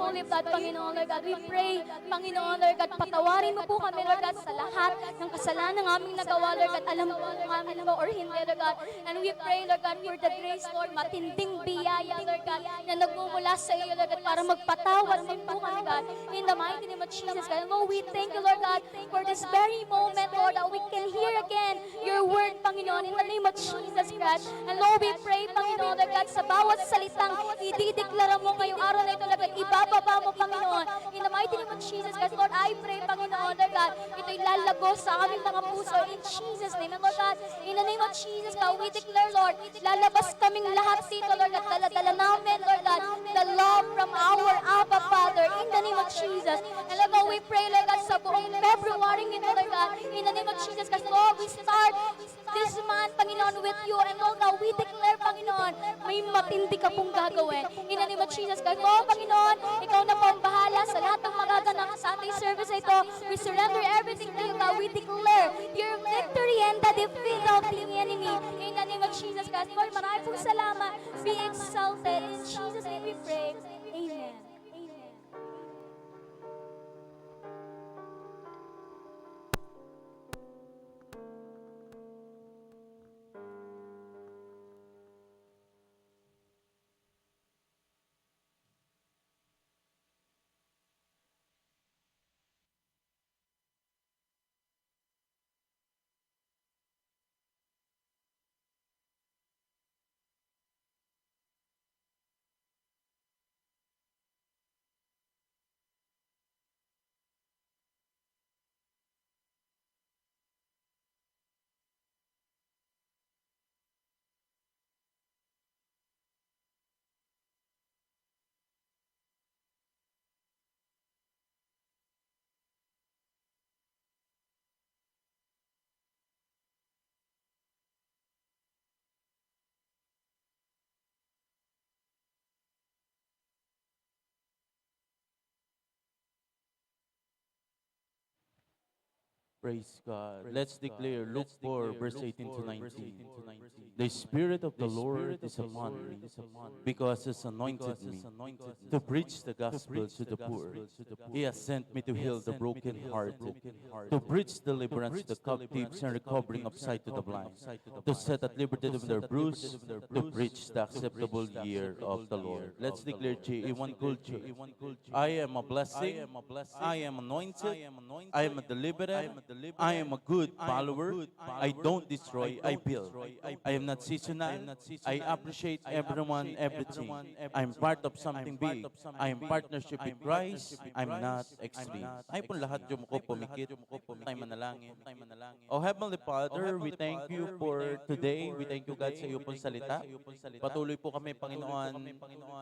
holy blood, Panginoon, Lord God. We pray, Panginoon, Lord God, patawarin mo po kami, Lord God, sa lahat ng kasalanan ng aming nagawa, Lord God. Alam po kung amin ba or hindi, Lord God. And we pray, Lord God, for the grace, Lord, matinding biyaya, Lord God, na nagmumula sa iyo, Lord God, para magpatawad din po kami, God. In the mighty name of Jesus, God. And Lord, we thank you, Lord God, for this very moment, Lord, that we can hear again your word, Panginoon, in the name of Jesus Christ. And Lord, we pray, Panginoon, Lord God, sa bawat salitang idideklara mo ngayong araw na ito, Lord God, ibababa mo, Panginoon, in the mighty name of Jesus Christ. Lord, I pray, Panginoon, Lord God, ito'y lalago sa aming mga puso in Jesus' name. And Lord God, in the name of Jesus, God, we declare, Lord, lalabas kaming lahat dito, Lord God, dala-dala namin, Lord God, the love from our Abba Father, in the name of Jesus. And Lord God, we pray, Lord God, sa buong February ito, Lord God, in the name of Jesus, kasi Lord, we start this month, Panginoon, with you. And Lord God, we declare, Panginoon, may matindi ka pong gagawin. In the name of Jesus, kasi Lord, Panginoon, ikaw na po ang bahala sa lahat ng magaganap sa ating service ito. We surrender everything to you, God. We declare your victory and the defeat of the enemy. In the name of Jesus, God. Lord, maraming pong salamat. Be exalted. In Jesus' name we pray. Amen. Amen. Praise God. Let's declare Luke 4, verse 18 to 19. The Spirit of the Lord is upon me, because He has anointed me to preach the gospel to the poor. He has sent me to heal the brokenhearted, to preach deliverance to the captives and recovering of sight to the blind, to set at liberty them their bruised, to preach the acceptable year of the Lord. Let's declare GA one culture. I am a blessing. I am anointed. I am a deliverer. I am a good follower. I don't destroy, I build. I am not seasonal. I appreciate everyone, everything. I'm part of something big. I am partnership with Christ. I'm not extreme. Tayo po lahat yung ko pumikit. Tayo manalangin. Oh Heavenly Father, we thank you for today. We thank you God sa iyo pong salita. Patuloy po kami, Panginoon,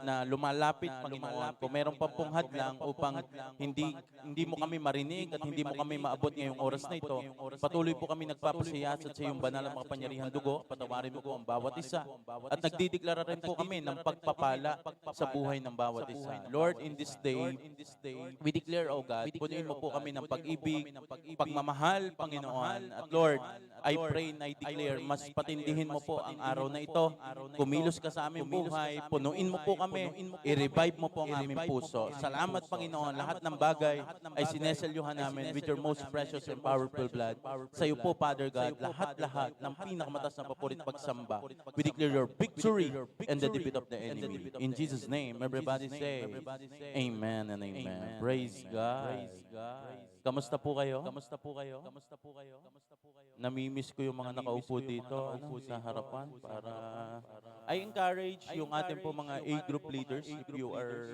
na lumalapit, Panginoon. Kung meron pa pong hadlang upang hindi mo kami marinig at hindi mo kami maabot ngayong oras na ito, patuloy po kami nagpapasiyasat sa iyong banal na makapangyarihang dugo. Patawarin mo po ang bawat isa. At nagdideklara rin po kami ng pagpapala sa buhay ng bawat isa. Lord, in this day, we declare, O God, punuin mo po kami ng pag-ibig, pagmamahal, Panginoon. At Lord, I pray and I declare, mas patindihin mo po ang araw na ito. Kumilos ka sa aming buhay, punuin mo po kami, i-revive mo po ang aming puso. Salamat, Panginoon, lahat ng bagay ay sineselyuhan namin with your most precious and powerful blood. Sa iyo po, Father God, lahat-lahat ng pinakamataas na papurit pagsamba. We declare your victory and the defeat of the enemy. In Jesus' name, everybody say, Amen and Amen. Praise God. Kamusta po kayo? Kamusta po kayo? Kamusta po kayo? Kamusta po kayo? Namimiss ko yung mga nakaupo dito sa harapan para I encourage yung ating po mga A-group leaders, if you are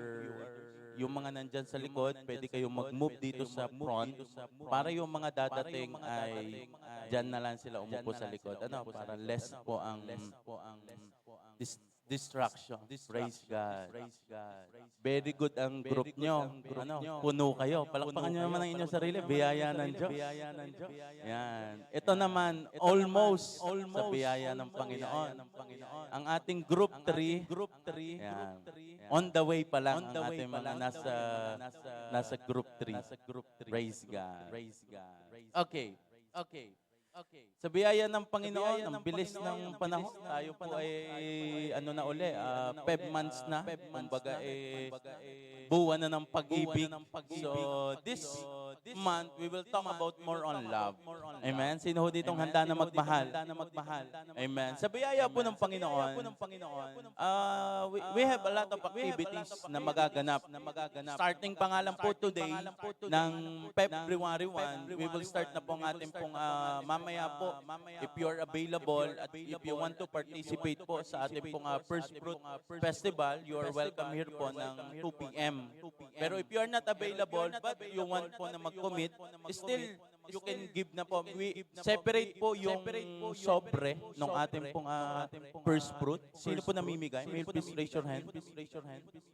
yung mga nandyan sa likod, pwede kayong mag-move dito sa front para yung mga dadating ay dyan na lang sila umupo sa likod. Para less po ang distraction. Praise God. Very good ang group nyo. Puno kayo. Palakpakan nyo naman ang inyong sarili. Biyaya ng Diyos. Yan. Ito naman, almost sa biyaya ng Panginoon. Ang ating group 3, yan. On the way pa lang ang ating mga nasa group 3. Praise God. Okay. Sa biyaya ng Panginoon, ang bilis ng panahon, tayo po ay ano na uli, Feb months na, kumbaga buwan na ng pag-ibig. So this month, we will talk about more on love. Amen? Sino ho ditong handa na magmahal? Amen. Sa biyaya po ng Panginoon, we have a lot of activities na magaganap. Starting pa nga lang po today, ng February 1, we will start na po ang ating pong mamaya po, if you're available at if you want to participate po sa ating pong First Fruit Festival, you are welcome here po ng 2 p.m. Pero if you are not available but you want po na mag-commit, still you can give na po. We separate po yung sobre ng ating pong first fruit. Sino po namimigay? May please raise your hand.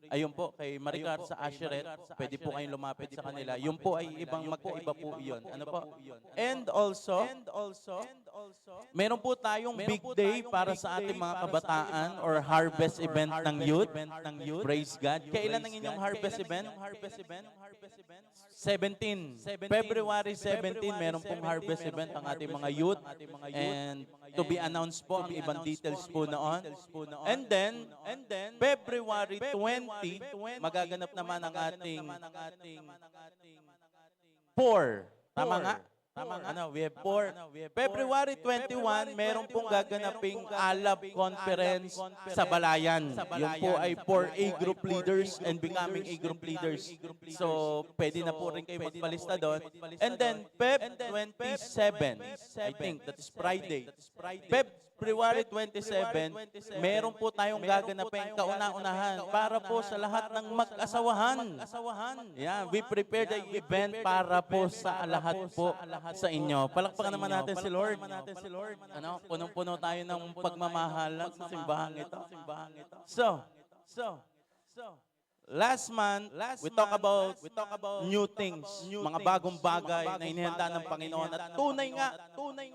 Ayun po, kay Maricar sa Asheret. Pwede po kayong lumapit sa kanila. Yung po ay ibang magkaiba po yun. Ano po? And also, meron po tayong big day para sa ating mga kabataan or harvest event ng youth. Praise God. Kailan ang inyong harvest event? 17. February 17, meron pong harvest event ang ating mga youth. And to be announced po ang ibang details po noon. And then, February 20, magaganap naman ang ating 4. Tama nga? Ano, we have 4. February 21, meron pong gaganaping Alab Conference sa Balayan. Yun po ay for A group leaders and becoming A group leaders. So, pwede na po rin kayo magpalista doon. And then, Feb 27, I think, that is Friday. February 27, meron po tayong gaganapin kauna-unahan para po sa lahat ng mag-asawahan. Yeah, we prepared the event para po sa lahat po sa inyo. Palakpakan naman natin si Lord. Ano, punong-puno tayo ng pagmamahal sa simbahan ito. So, last month, we talk about new things, mga bagong bagay na inihanda ng Panginoon. At tunay nga,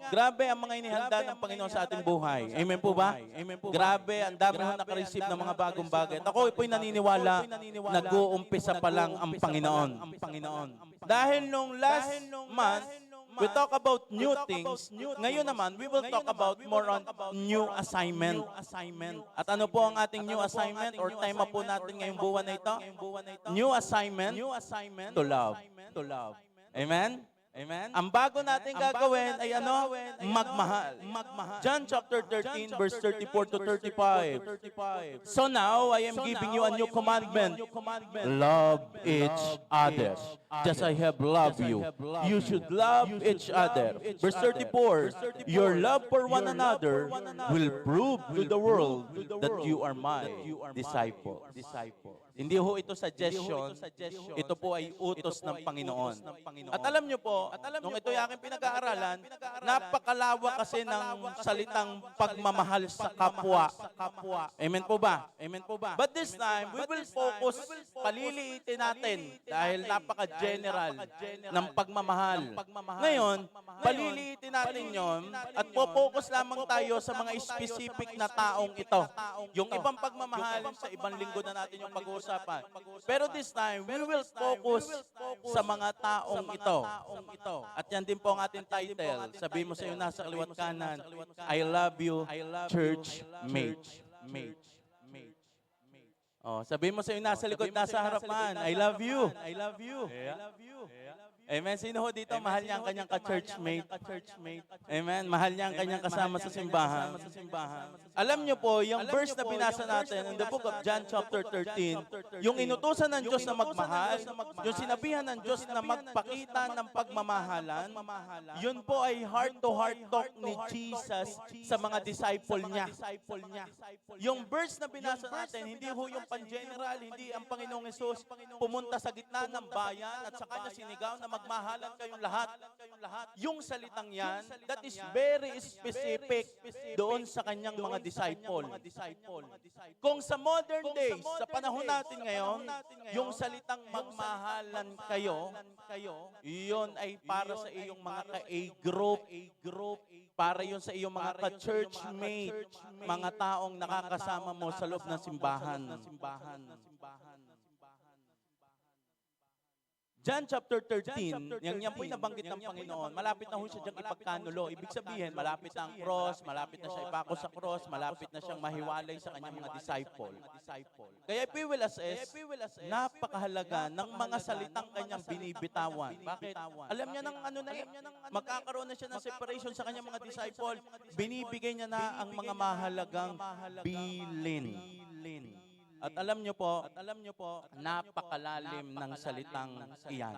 grabe ang mga inihanda ng Panginoon sa ating buhay. Amen po ba? Grabe, ang dami ho nakareceive ng mga bagong bagay. At ako po'y naniniwala, nag-uumpisa pa lang ang Panginoon. Dahil nung last month, we talk about new things. Ngayon naman, we will talk about more on new assignment. At ano po ang ating new assignment or tema po natin ngayong buwan na ito? New assignment to love. Amen? Ang bago natin gagawin ay ano? Magmahal. John chapter 13 verse 34 to 35. So now, I am giving you a new commandment. Love each other. Just I have loved you. You should love each other. Verse 34, your love for one another will prove to the world that you are my disciple. Hindi ho ito suggestion, ito po ay utos ng Panginoon. At alam nyo po, nung ito yung aking pinag-aaralan, napakalawak kasi ng salitang pagmamahal sa kapwa. Amen po ba? But this time, we will focus, paliliitin natin dahil napaka-general ng pagmamahal. Ngayon, paliliitin natin yon at po-focus lamang tayo sa mga specific na taong ito. Yung ibang pagmamahal, sa ibang linggo na natin yung pag-uusapan. Pero this time, we will focus sa mga taong ito. At yan din po ang ating title. Sabi mo sa iyo nasa kaliwat kanan, I love you, church mate. Oh, sabi mo sa iyo nasa likod, nasa harapan, I love you. Amen. Sino ho dito mahal niya ang kanyang ka-churchmate? Amen. Mahal niya ang kanyang kasama sa simbahan. Alam niyo po, yung verse na binasa natin in the book of John chapter 13, yung inutusan ng Diyos na magmahal, yung sinabihan ng Diyos na magpakita ng pagmamahalan, yun po ay heart-to-heart talk ni Jesus sa mga disciple niya. Yung verse na binasa natin, hindi ho yung pan-general, hindi ang Panginoong Hesus pumunta sa gitna ng bayan at sa kanya sinigaw na magmahalan kayong lahat. Yung salitang yan, that is very specific doon sa kanyang mga disciple. Kung sa modern days, sa panahon natin ngayon, yung salitang magmahalan kayo, yun ay para sa iyong mga ka-A-group, para yun sa iyong mga ka-churchmate, mga taong nakakasama mo sa loob ng simbahan. John chapter 13, yan po'y nabanggit ng Panginoon. Malapit na ho siya diyang ipagkanulo. Ibig sabihin, malapit na ang cross, malapit na siya ipako sa cross, malapit na siyang mahiwalay sa kanyang mga disciple. Kaya if we will assess, napakahalaga ng mga salitang kanyang binibitawan. Bakit? Alam niya ng ano na eh, magkakaroon na siya ng separation sa kanyang mga disciple. Binibigay niya na ang mga mahalagang bilin. At alam niyo po, napakalalim ng salitang iyan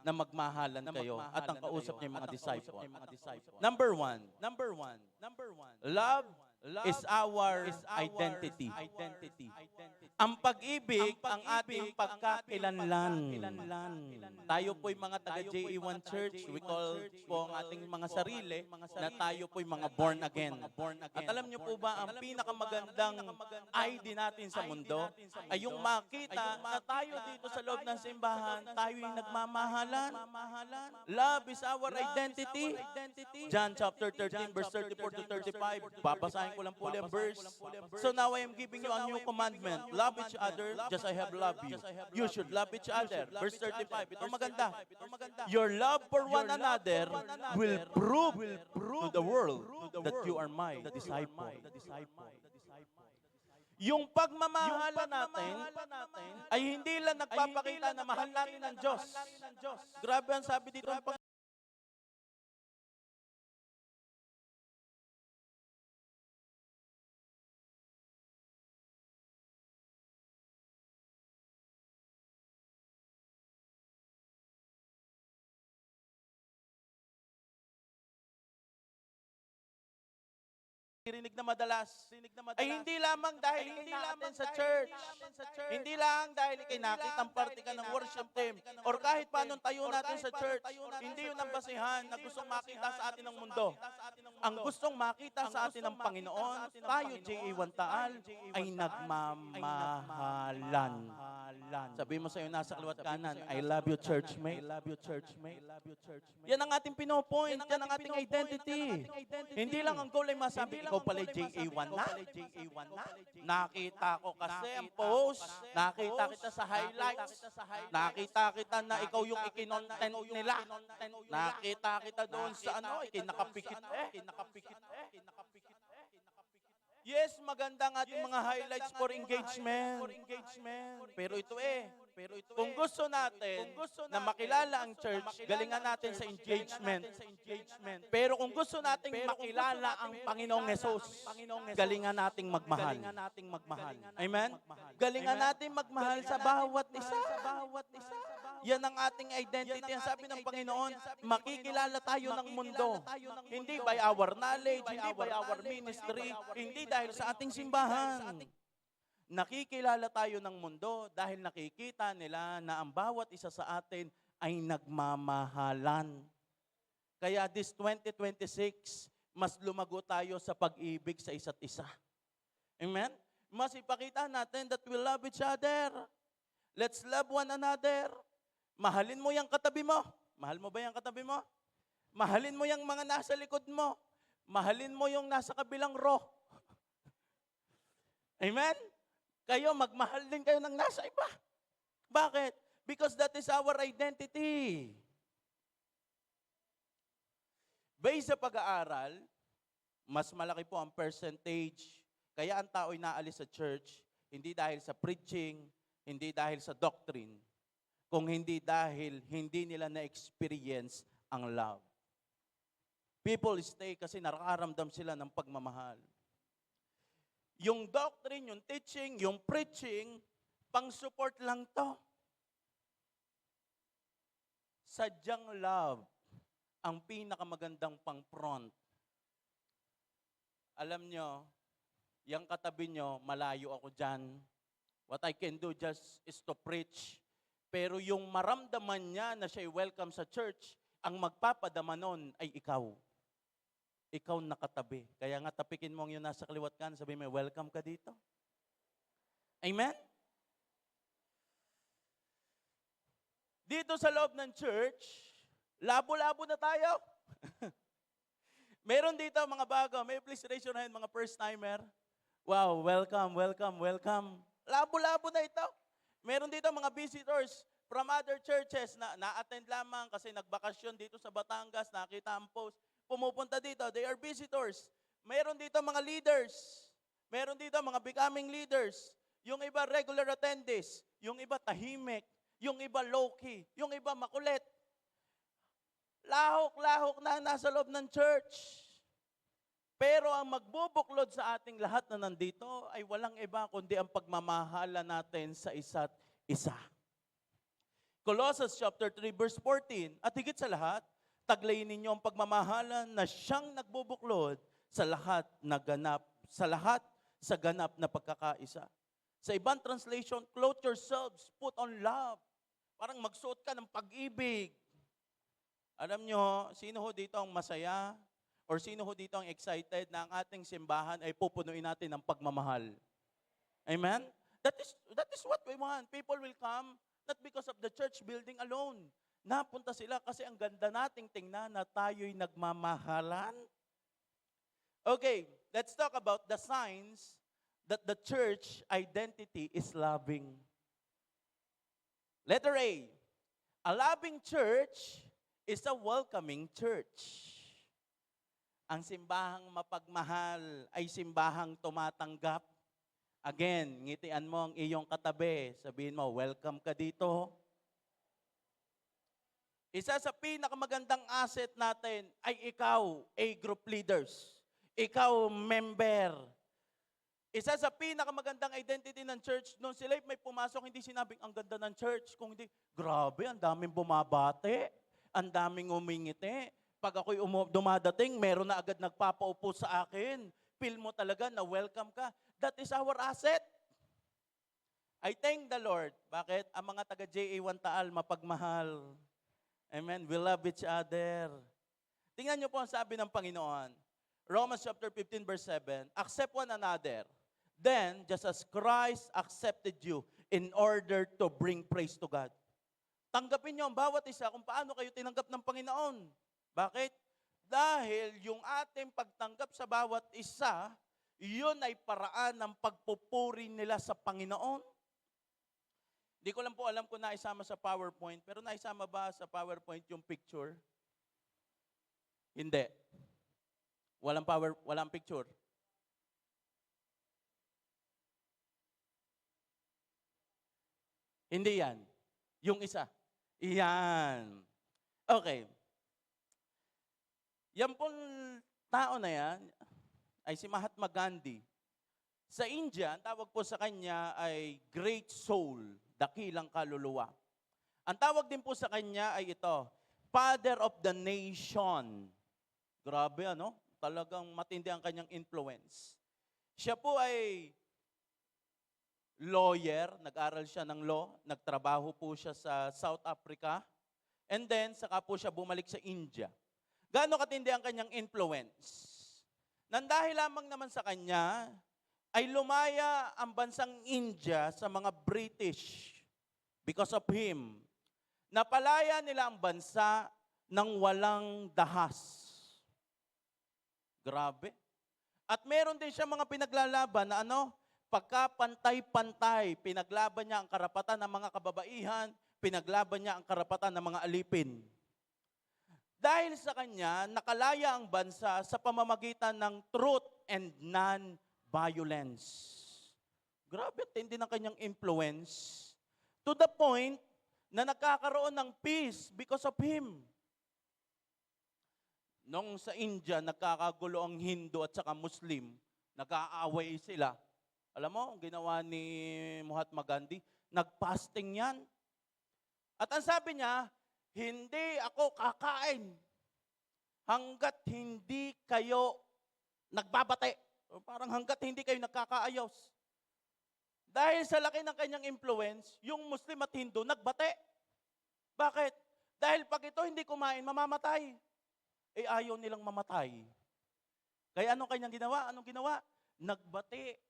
na magmahalan kayo at ang kausap niya yung mga disciple. Number one, love is our identity. Ang pag-ibig, ang ating pagkakilanlan. Tayo po'y mga taga-JE1 Church. We call po ang ating mga sarili na tayo po'y mga born again. At alam niyo po ba, ang pinakamagandang ID natin sa mundo ay yung makita na tayo dito sa loob ng simbahan, tayo'y nagmamahalan. Love is our identity. John chapter 13, verse 34 to 35. Babasahin ko lang po yung verse. So now I am giving you a new commandment. Love each other just I have loved you. You should love each other. Verse 35. Ito maganda. Your love for one another will prove to the world that you are my disciple. Yung pagmamahala natin ay hindi lang nagpapakita na mahal natin ang Diyos. Grabe ang sabi dito ng Panginoon. Rinig na madalas ay hindi lamang dahil ikay natin sa church. Hindi lang dahil ikay nakitang parte ka ng worship team or kahit paano tayo natin sa church. Hindi yun ang basihan na gustong makita sa atin ng mundo. Ang gustong makita sa atin ng Panginoon, tayo, JA1 Taal, ay nagmamahalan. Sabi mo sa iyo, nasa kaliwat kanan, I love you, church mate. Yan ang ating pinopoint. Yan ang ating identity. Hindi lang ang goal ay masabi, ikaw pala JA1 na. Nakita ko kasi ang post. Nakita kita sa highlights. Nakita kita na ikaw yung ikinontent nila. Nakita kita doon sa ano, ikinakapikit Yes, maganda ang ating mga highlights for engagement. Pero ito kung gusto natin na makilala ang church, galingan natin sa engagement. Pero kung gusto nating makilala ang Panginoong Hesus, galingan nating magmahal. Amen? Galingan nating magmahal sa bawat isa. Yan ang ating identity. Ang sabi ng Panginoon, makikilala tayo ng mundo. Hindi by our knowledge, hindi by our ministry, hindi dahil sa ating simbahan. Nakikilala tayo ng mundo dahil nakikita nila na ang bawat isa sa atin ay nagmamahalan. Kaya this 2026, mas lumago tayo sa pag-ibig sa isa't isa. Amen? Mas ipakita natin that we love each other. Let's love one another. Mahalin mo yung katabi mo. Mahal mo ba yung katabi mo? Mahalin mo yung mga nasa likod mo. Mahalin mo yung nasa kabilang row. Amen? Kayo, magmahal din kayo ng nasa iba. Bakit? Because that is our identity. Based sa pag-aaral, mas malaki po ang percentage. Kaya ang tao'y naalis sa church, hindi dahil sa preaching, hindi dahil sa doctrine, kung hindi dahil hindi nila na-experience ang love. People stay kasi nakaramdam sila ng pagmamahal. Yung doctrine, yung teaching, yung preaching, pang-support lang to. Sadyang love ang pinakamagandang pang-front. Alam nyo, yung katabi nyo, malayo ako dyan. What I can do just is to preach. Pero yung maramdaman niya na siya'y welcome sa church, ang magpapadama nun ay ikaw. Ikaw nakatabi. Kaya nga tapikin mo ang yun nasa kaliwat ka, sabi mo, welcome ka dito. Amen? Dito sa loob ng church, labo-labo na tayo. Meron dito mga bago. May please raise your hand, mga first-timer. Wow, welcome. Labo-labo na ito. Meron dito mga visitors from other churches na na-attend lamang kasi nagbakasyon dito sa Batangas, nakita ang post, pumupunta dito, they are visitors. Meron dito mga leaders. Meron dito mga becoming leaders. Yung iba regular attendees, yung iba tahimik, yung iba low-key, yung iba makulit. Lahok-lahok na nasa loob ng church. Pero ang magbubuklod sa ating lahat na nandito ay walang iba kundi ang pagmamahala natin sa isa't isa. Colossians chapter 3 verse 14, at higit sa lahat, taglayin ninyo ang pagmamahala na siyang nagbubuklod sa lahat sa ganap na pagkakaisa. Sa ibang translation, clothe yourselves, put on love. Parang magsuot ka ng pag-ibig. Alam nyo, sino ho dito ang masaya? Or sino ho dito ang excited na ang ating simbahan ay pupunuin natin ng pagmamahal? Amen? That is what we want. People will come not because of the church building alone. Napunta sila kasi ang ganda nating tingnan na tayo'y nagmamahalan. Okay, let's talk about the signs that the church identity is loving. Letter A, a loving church is a welcoming church. Ang simbahang mapagmahal ay simbahang tumatanggap. Again, ngitian mo ang iyong katabi. Sabihin mo, welcome ka dito. Isa sa pinakamagandang asset natin ay ikaw, group leaders. Ikaw, member. Isa sa pinakamagandang identity ng church, nung sila may pumasok, hindi sinabing ang ganda ng church. Kung hindi, grabe, ang daming bumabate, ang daming umingiti. Pag ako'y dumadating, meron na agad nagpapaupo sa akin. Feel mo talaga na welcome ka. That is our asset. I thank the Lord. Bakit? Ang mga taga JA1 Taal, mapagmahal. Amen. We love each other. Tingnan niyo po ang sabi ng Panginoon. Romans chapter 15 verse 7, accept one another. Then, just as Christ accepted you in order to bring praise to God. Tanggapin niyo ang bawat isa kung paano kayo tinanggap ng Panginoon. Bakit? Dahil yung ating pagtanggap sa bawat isa, yun ay paraan ng pagpupuri nila sa Panginoon. Hindi ko lang po alam kung naisama sa PowerPoint, pero naisama ba sa PowerPoint yung picture? Hindi. Walang picture. Hindi yan. Yung isa. Iyan. Okay. Yan pong tao na yan ay si Mahatma Gandhi. Sa India, ang tawag po sa kanya ay Great Soul, dakilang kaluluwa. Ang tawag din po sa kanya ay ito, Father of the Nation. Grabe ano? Talagang matindi ang kanyang influence. Siya po ay lawyer, nag-aral siya ng law, nagtrabaho po siya sa South Africa, and then saka po siya bumalik sa India. Gaano katindi ang kanyang influence? Nandahil lamang naman sa kanya, ay lumaya ang bansang India sa mga British because of him. Napalaya nila ang bansa ng walang dahas. Grabe. At meron din siya mga pinaglalaban na pagka pantay-pantay, pinaglaban niya ang karapatan ng mga kababaihan, pinaglaban niya ang karapatan ng mga alipin. Dahil sa kanya, nakalaya ang bansa sa pamamagitan ng truth and non-violence. Grabe, tindi ng kanyang influence. To the point na nagkakaroon ng peace because of him. Nung sa India, nagkakagulo ang Hindu at saka Muslim, nag-aaway sila. Alam mo, ang ginawa ni Mahatma Gandhi, nag-fasting yan. At ang sabi niya, hindi ako kakain hanggat hindi kayo nagbabate. O parang hanggat hindi kayo nagkakaayos. Dahil sa laki ng kanyang influence, yung Muslim at Hindu nagbate. Bakit? Dahil pag ito hindi kumain, mamamatay. Ayaw nilang mamatay. Kaya anong kanyang ginawa? Anong ginawa? Nagbati.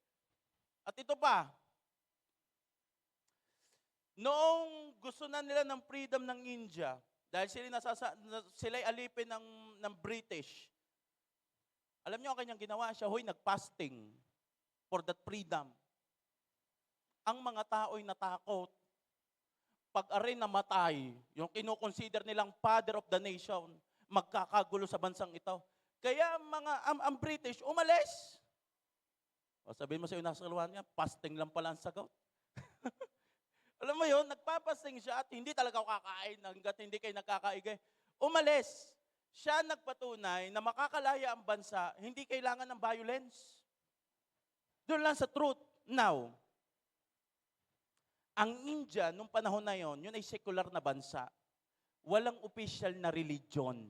At ito pa, noong gusto na nila ng freedom ng India, dahil sila'y alipin ng British, alam niyo ang kanyang ginawa? Siya nag-fasting for that freedom. Ang mga tao'y natakot. pag-arin namatay, yung kinukonsider nilang father of the nation, magkakagulo sa bansang ito. Kaya ang British, umalis. O sabihin mo sa iyo, nasa kaluhan niya, fasting lang pala ang sagot. Alam mo yun, nagpapasting siya at hindi talaga ako kakain hanggat hindi kayo nagkakaigay. Umalis. Siya nagpatunay na makakalaya ang bansa, hindi kailangan ng violence. Doon lang sa truth. Now, ang India, nung panahon na yon, yun ay secular na bansa. Walang official na religion.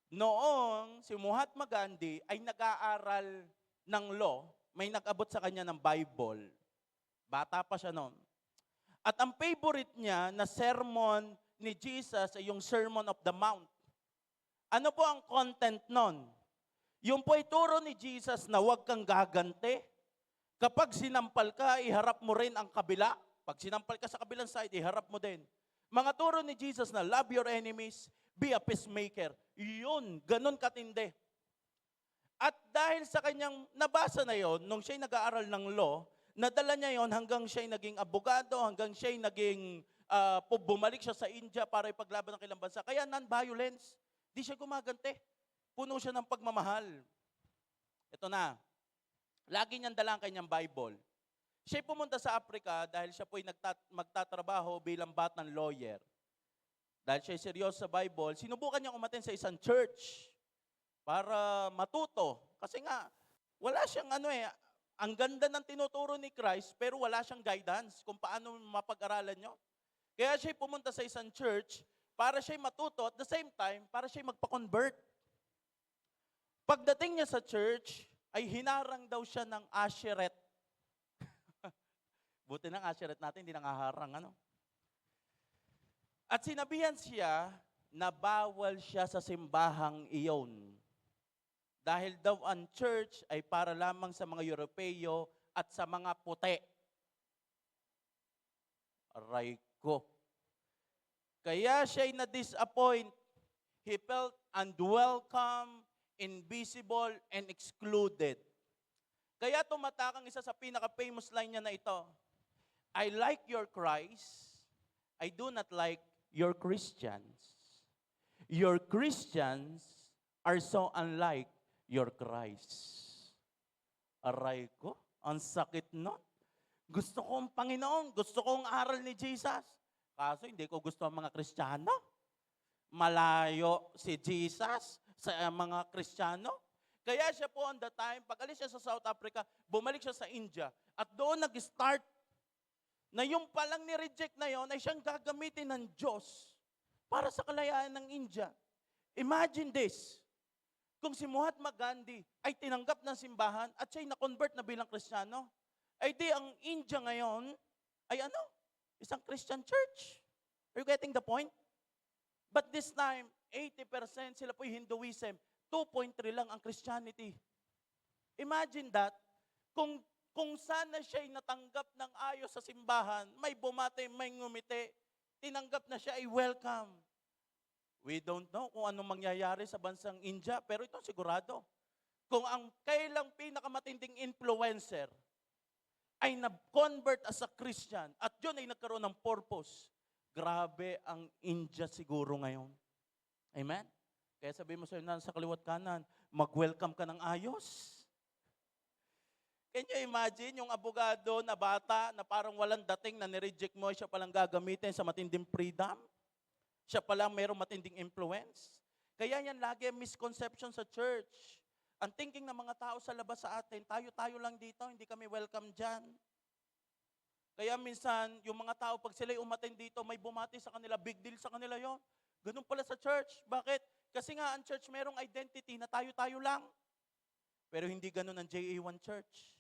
Noong si Mahatma Gandhi ay nag-aaral ng law, may nag-abot sa kanya ng Bible. Bata pa siya noon. At ang favorite niya na sermon ni Jesus ay yung Sermon of the Mount. Ano po ang content nun? Yung po ay turo ni Jesus na huwag kang gagante. Kapag sinampal ka, iharap mo rin ang kabila. Pag sinampal ka sa kabilang side, iharap mo din. Mga turo ni Jesus na love your enemies, be a peacemaker. Yun, ganun katindi. At dahil sa kanyang nabasa na yon, nung siya'y nag-aaral ng law, nadala niya yon hanggang siya'y naging abogado, hanggang siya'y naging, bumalik siya sa India para ipaglaban ng kailang bansa. Kaya non-violence, di siya gumagante. Puno siya ng pagmamahal. Ito na. Lagi niyang dala ang kanyang Bible. Siya'y pumunta sa Africa dahil siya po'y magtatrabaho bilang batang lawyer. Dahil siya'y seryoso sa Bible, sinubukan niyang umattend sa isang church para matuto. Kasi nga, wala siyang ang ganda ng tinuturo ni Christ, pero wala siyang guidance kung paano mapag-aralan niyo. Kaya siya'y pumunta sa isang church para siya'y matuto at the same time, para siya'y magpa-convert. Pagdating niya sa church, ay hinarang daw siya ng Asheret. Buti ng Asheret natin, hindi nangaharang, At sinabihan siya na bawal siya sa simbahang iyon. Dahil daw ang church ay para lamang sa mga Europeo at sa mga puti. Aray ko. Kaya siya'y na-disappoint. He felt unwelcome, invisible, and excluded. Kaya tumatak ang isa sa pinaka-famous line niya na ito. I like your Christ, I do not like your Christians. Your Christians are so unlike your Christ. Aray ko, ang sakit nun. Gusto kong Panginoon, gusto kong aral ni Jesus. Kaso hindi ko gusto ang mga Kristiyano. Malayo si Jesus sa mga Kristiyano. Kaya siya po on the time, pag alis siya sa South Africa, bumalik siya sa India. At doon nag-start na yung palang ni-reject na yon ay siyang gagamitin ng Diyos para sa kalayaan ng India. Imagine this. Kung si Mahatma Gandhi ay tinanggap ng simbahan at siya'y na-convert na bilang Kristiyano, ay di ang India ngayon ay isang Christian church. Are you getting the point? But this time, 80% sila po'y Hinduism, 2.3 lang ang Christianity. Imagine that, kung sana siya'y natanggap ng ayos sa simbahan, may bumate, may ngumiti, tinanggap na siya ay welcome. We don't know kung anong mangyayari sa bansang India, pero ito sigurado. Kung ang kailang pinakamatinding influencer ay na-convert as a Christian at yun ay nagkaroon ng purpose, grabe ang India siguro ngayon. Amen? Kaya sabihin mo sa kaliwat kanan, mag-welcome ka ng ayos. Can you imagine yung abogado na bata na parang walang dating na nireject mo, siya palang gagamitin sa matinding freedom? Siya palang mayroong matinding influence? Kaya yan lagi misconception sa church. Ang thinking ng mga tao sa labas sa atin, tayo-tayo lang dito, hindi kami welcome dyan. Kaya minsan, yung mga tao, pag sila'y umattend dito, may bumati sa kanila, big deal sa kanila yon. Ganun pala sa church. Bakit? Kasi nga, ang church merong identity na tayo-tayo lang. Pero hindi ganun ang JA1 Church.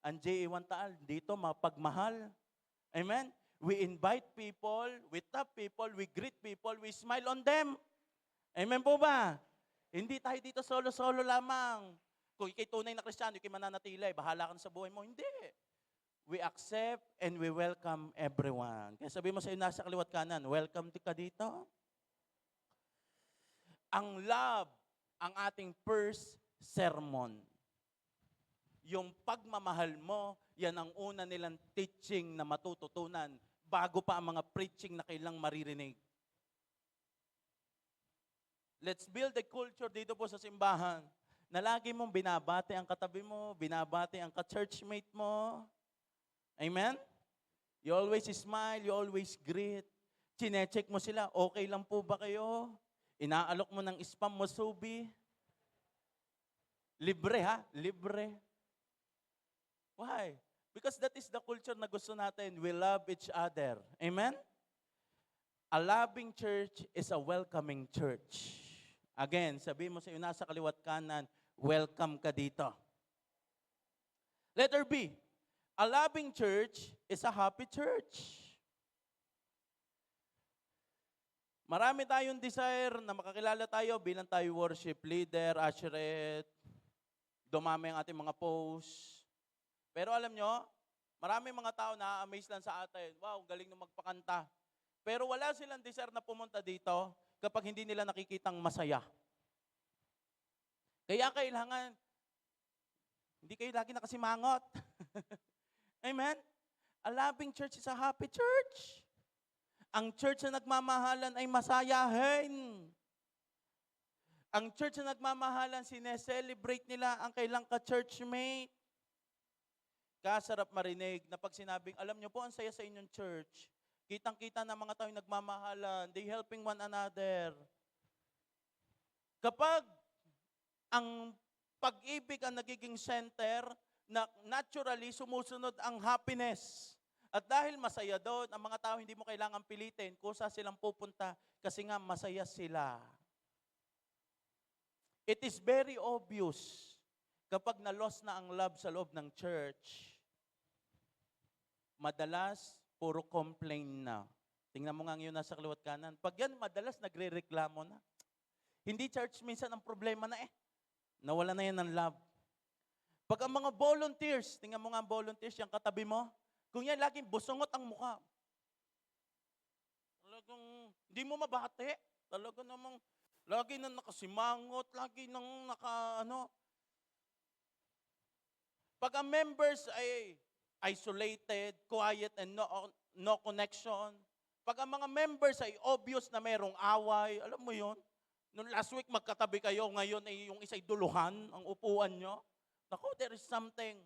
Ang JA1 Taal, dito mapagmahal. Amen? We invite people, we tap people, we greet people, we smile on them. Amen po ba? Hindi tayo dito solo-solo lamang. Kung ikay tunay na Kristiyano, ikay mananatili, bahala ka na sa buhay mo. Hindi. We accept and we welcome everyone. Kaya sabi mo sa iyo, nasa kaliwat kanan, welcome ka dito. Ang love, ang ating first sermon. Yung pagmamahal mo, yan ang una nilang teaching na matututunan bago pa ang mga preaching na kailang maririnig. Let's build a culture dito po sa simbahan na lagi mong binabati ang katabi mo, binabati ang ka-churchmate mo. Amen? You always smile, you always greet. Chine-check mo sila, okay lang po ba kayo? Inaalok mo ng spam mo, subi. Libre ha? Libre. Why? Because that is the culture na gusto natin. We love each other. Amen? A loving church is a welcoming church. Again, sabihin mo sa iyo, nasa kaliwat kanan, welcome ka dito. Letter B, a loving church is a happy church. Marami tayong desire na makakilala tayo bilang tayo worship leader, usherette, dumami ang ating mga posts. Pero alam nyo, marami mga tao na amaze lang sa atin. Wow, galing nung magpakanta. Pero wala silang desire na pumunta dito kapag hindi nila nakikitang masaya. Kaya kailangan, hindi kayo lagi nakasimangot. Amen? A loving church is a happy church. Ang church na nagmamahalan ay masayahin. Ang church na nagmamahalan, sineselebrate nila ang kailang ka-churchmate. Kasarap marinig na pag sinabing, alam nyo po, ang saya sa inyong church. Kitang-kita na mga tao nagmamahalan. They helping one another. Kapag ang pag-ibig ang nagiging center, na naturally sumusunod ang happiness. At dahil masaya doon, ang mga tao hindi mo kailangan pilitin kung saan silang pupunta kasi nga masaya sila. It is very obvious kapag na-lost na ang love sa loob ng church, madalas puro complain na. Tingnan mo nga ngayon nasa kaliwat kanan. Pag yan, madalas nagre-reklamo na. Hindi church minsan ang problema na nawala na yan ng love. Pag ang mga volunteers, tingnan mo nga ang volunteers, yung katabi mo, kung yan laging busungot ang mukha. Talagang hindi mo mabate. Talaga namang lagi nang nakasimangot, lagi nang Pag ang members ay isolated, quiet, and no connection, pag ang mga members ay obvious na mayroong away, alam mo yon, nung last week magkatabi kayo, ngayon ay yung isa'y duluhan, ang upuan nyo. Naku, there is something.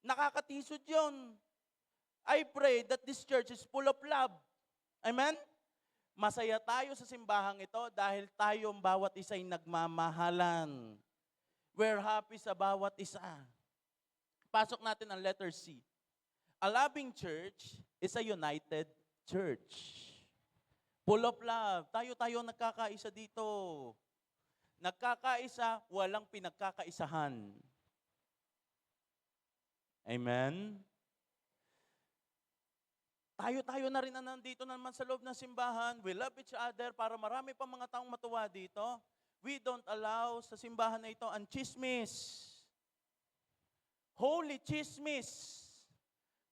Nakakatisod yon. I pray that this church is full of love. Amen? Masaya tayo sa simbahang ito dahil tayong bawat isa ay nagmamahalan. We're happy sa bawat isa. Pasok natin ang letter C. A loving church is a united church. Full of love. Tayo nagkakaisa dito. Nagkakaisa, walang pinagkakaisahan. Amen? Tayo na rin na nandito naman sa loob ng simbahan. We love each other para marami pa mga taong matuwa dito. We don't allow sa simbahan na ito ang chismis. Holy chismis.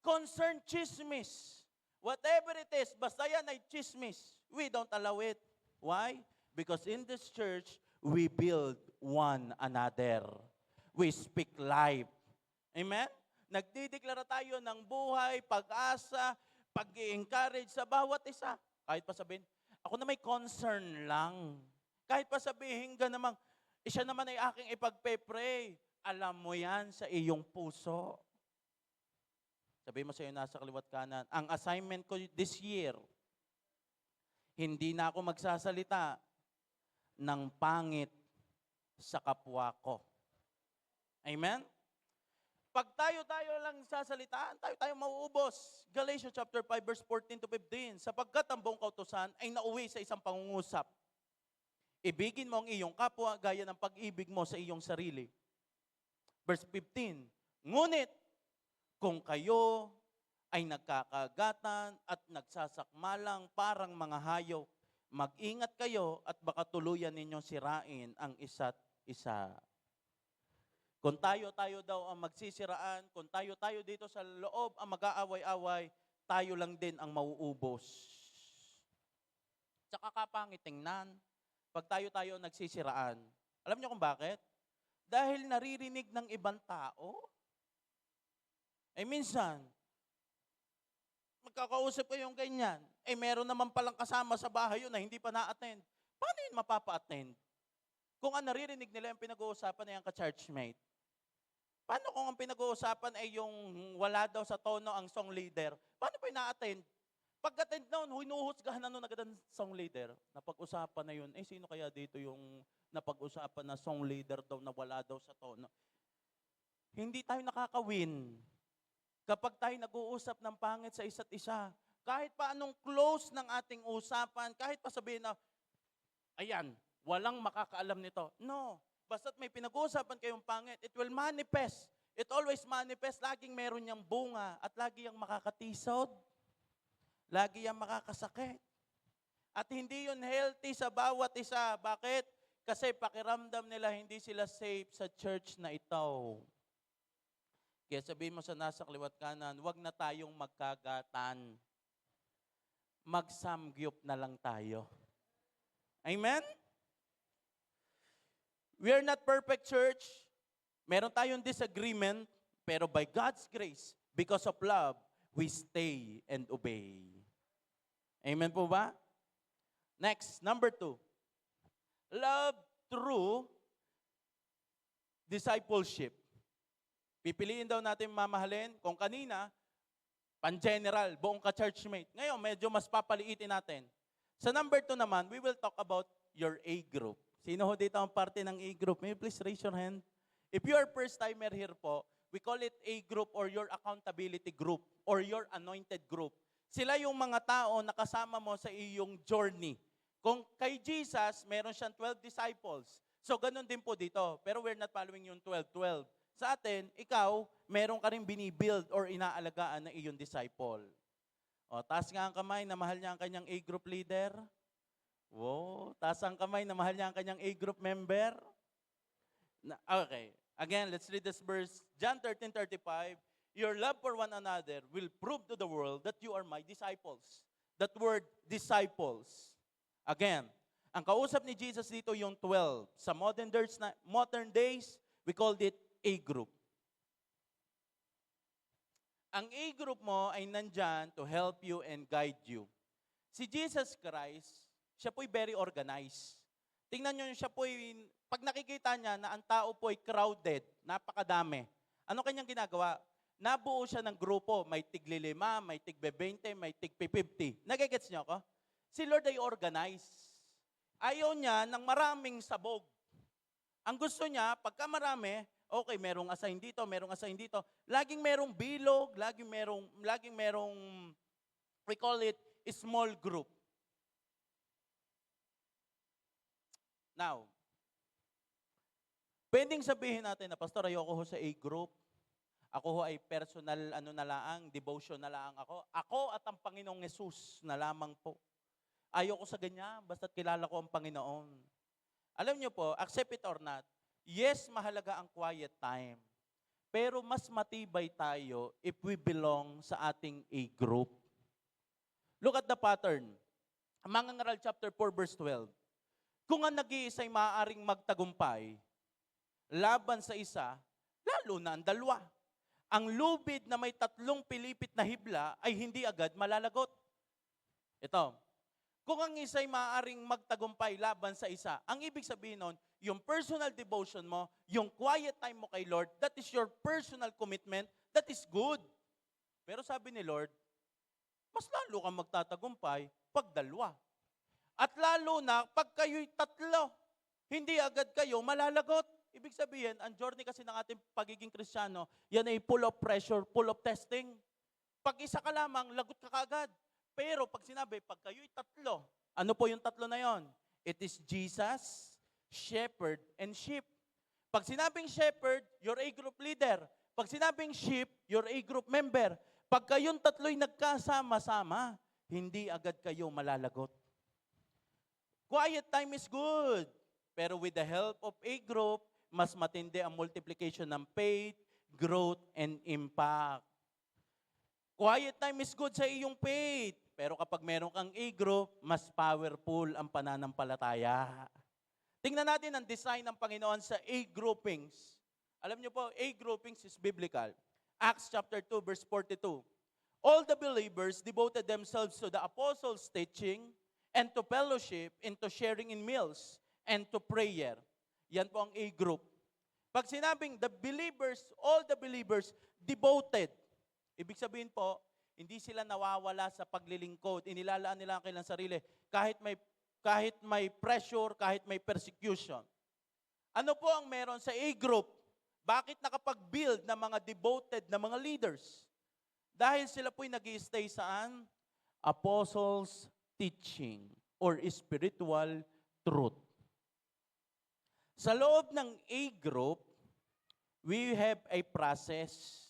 Concerned chismis. Whatever it is, basta yan ay chismis. We don't allow it. Why? Because in this church, we build one another. We speak life. Amen? Nagdideklara tayo ng buhay, pag-asa, pag-i-encourage sa bawat isa. Kahit pa sabihin, ako na may concern lang. Kahit pa sabihin ka namang, siya naman ay aking ipagpe-pray. Alam mo yan sa iyong puso. Sabihin mo sa iyo nasa kaliwat kanan, ang assignment ko this year, hindi na ako magsasalita ng pangit sa kapwa ko. Amen? Pag tayo lang sasalitaan, tayo mauubos. Galatians chapter 5 verse 14 to 15. Sapagkat ang buong kautusan ay nauwi sa isang pangungusap. Ibigin mo ang iyong kapwa gaya ng pag-ibig mo sa iyong sarili. Verse 15. Ngunit kung kayo ay nagkakagatan at nagsasakmalang parang mga hayop, mag-ingat kayo at baka tuluyan ninyong sirain ang isa't isa. Kung tayo daw ang magsisiraan, kung tayo dito sa loob ang mag-aaway-away, tayo lang din ang mauubos. Tsaka kapangit tingnan, pag tayo nagsisiraan. Alam niyo kung bakit? Dahil naririnig ng ibang tao. Minsan, magkakausap ko yung ganyan. Eh, meron naman palang kasama sa bahay yun na hindi pa na-attend. Paano yun mapapa-attend? Kung ang naririnig nila yung pinag-uusapan na yung ka-churchmate. Paano kung ang pinag-uusapan ay yung wala daw sa tono ang song leader? Paano pa yung na-attend? Pag-attend noon, hinuhusgahan na noon agad ang song leader. Napag-usapan na yun. Eh, sino kaya dito yung napag-usapan na song leader daw na wala daw sa tono? Hindi tayo nakaka-win kapag tayo nag-uusap ng pangit sa isa't isa. Kahit pa anong close ng ating usapan, kahit pa sabihin na, ayan, walang makakaalam nito. No. Basta't may pinag-uusapan kayong pangit, it will manifest. It always manifest. Laging meron niyang bunga at lagi yang makakatisod. Lagi yang makakasakit. At hindi yun healthy sa bawat isa. Bakit? Kasi pakiramdam nila hindi sila safe sa church na ito. Kaya sabihin mo sa nasa kaliwat kanan, huwag na tayong magkagatan. Magsamgyup na lang tayo. Amen? We are not perfect church. Meron tayong disagreement, pero by God's grace, because of love, we stay and obey. Amen po ba? Next, number 2. Love through discipleship. Pipiliin daw natin mamahalin. Kung kanina, pan-general, buong ka-churchmate. Ngayon, medyo mas papaliitin natin. Sa number 2 naman, we will talk about your A group. Sino ho dito ang parte ng A group? May you please raise your hand? If you are first-timer here po, we call it A group or your accountability group or your anointed group. Sila yung mga tao na kasama mo sa iyong journey. Kung kay Jesus, meron siyang 12 disciples. So, ganun din po dito. Pero we're not following yung 12-12. Sa atin, ikaw, meron ka rin binibuild or inaalagaan na iyong disciple. O, taas nga ang kamay na mahal niya ang kanyang A group leader. Wow, taas ang kamay na mahal niya ang kanyang A group member. Okay, again, let's read this verse. John 13:35. Your love for one another will prove to the world that you are my disciples. That word, disciples. Again, ang kausap ni Jesus dito yung 12. Sa modern days, we called it A group. Ang A group mo ay nandyan to help you and guide you. Si Jesus Christ, siya po'y very organized. Tingnan nyo, siya po'y, pag nakikita niya na ang tao po'y crowded, napakadami. Ano kanyang ginagawa? Nabuo siya ng grupo, may tig-5, may tig-20, may tig-50. Nagigets niyo ako? Si Lord ay organized. Ayaw niya ng maraming sabog. Ang gusto niya, pagka marami, okay, merong assign dito, merong assign dito. Laging merong bilog, laging merong, we call it, small group. Now, pwedeng sabihin natin na, Pastor, ayoko ho sa A group. Ako ho ay personal, devotion na lang ako. Ako at ang Panginoong Yesus na lamang po. Ayoko sa ganyan, basta't kilala ko ang Panginoon. Alam niyo po, accept it or not, yes, mahalaga ang quiet time. Pero mas matibay tayo if we belong sa ating A group. Look at the pattern. Mga Ngaral chapter 4 verse 12. Kung ang nag-iisa'y maaaring magtagumpay, laban sa isa, lalo na ang dalawa. Ang lubid na may 3 pilipit na hibla ay hindi agad malalagot. Ito, kung ang isa'y maaaring magtagumpay laban sa isa, ang ibig sabihin nun, yung personal devotion mo, yung quiet time mo kay Lord, that is your personal commitment, that is good. Pero sabi ni Lord, mas lalo kang magtatagumpay pag dalawa. At lalo na pag kayo'y 3, hindi agad kayo malalagot. Ibig sabihin, ang journey kasi ng ating pagiging Kristiyano, yan ay full of pressure, full of testing. Pag isa ka lamang, lagot ka kaagad. Pero pag sinabi, pag kayo'y 3, ano po yung 3 na yon? It is Jesus, shepherd, and sheep. Pag sinabing shepherd, you're a group leader. Pag sinabing sheep, you're a group member. Pag kayong 3'y nagkasama-sama, hindi agad kayo malalagot. Quiet time is good. Pero with the help of a group, mas matindi ang multiplication ng faith, growth, and impact. Quiet time is good sa iyong faith. Pero kapag meron kang A group, mas powerful ang pananampalataya. Tingnan natin ang design ng Panginoon sa A groupings. Alam niyo po, A groupings is biblical. Acts chapter 2 verse 42. All the believers devoted themselves to the apostles' teaching and to fellowship, and to sharing in meals, and to prayer. Yan po ang A group. Pag sinabing the believers, all the believers devoted, ibig sabihin po, hindi sila nawawala sa paglilingkod. Inilalaan nila ang kanilang sarili kahit may pressure, kahit may persecution. Ano po ang meron sa A group? Bakit nakapag-build ng mga devoted na mga leaders? Dahil sila po'y nag-i-stay saan? Apostles' teaching or spiritual truth. Sa loob ng A group, we have a process.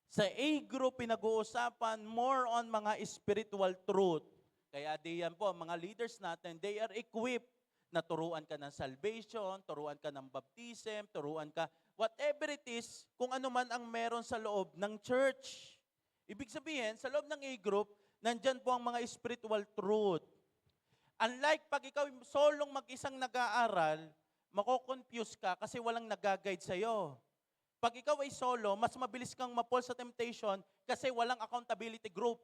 Sa A group, pinag-uusapan more on mga spiritual truth. Kaya diyan po, mga leaders natin, they are equipped na turuan ka ng salvation, turuan ka ng baptism, turuan ka, whatever it is, kung ano man ang meron sa loob ng church. Ibig sabihin, sa loob ng A group, nandyan po ang mga spiritual truth. Unlike pag ikaw solong mag-isang nag-aaral, mako-confuse ka kasi walang nag-guide sa'yo. Pag ikaw ay solo, mas mabilis kang ma-fall sa temptation kasi walang accountability group.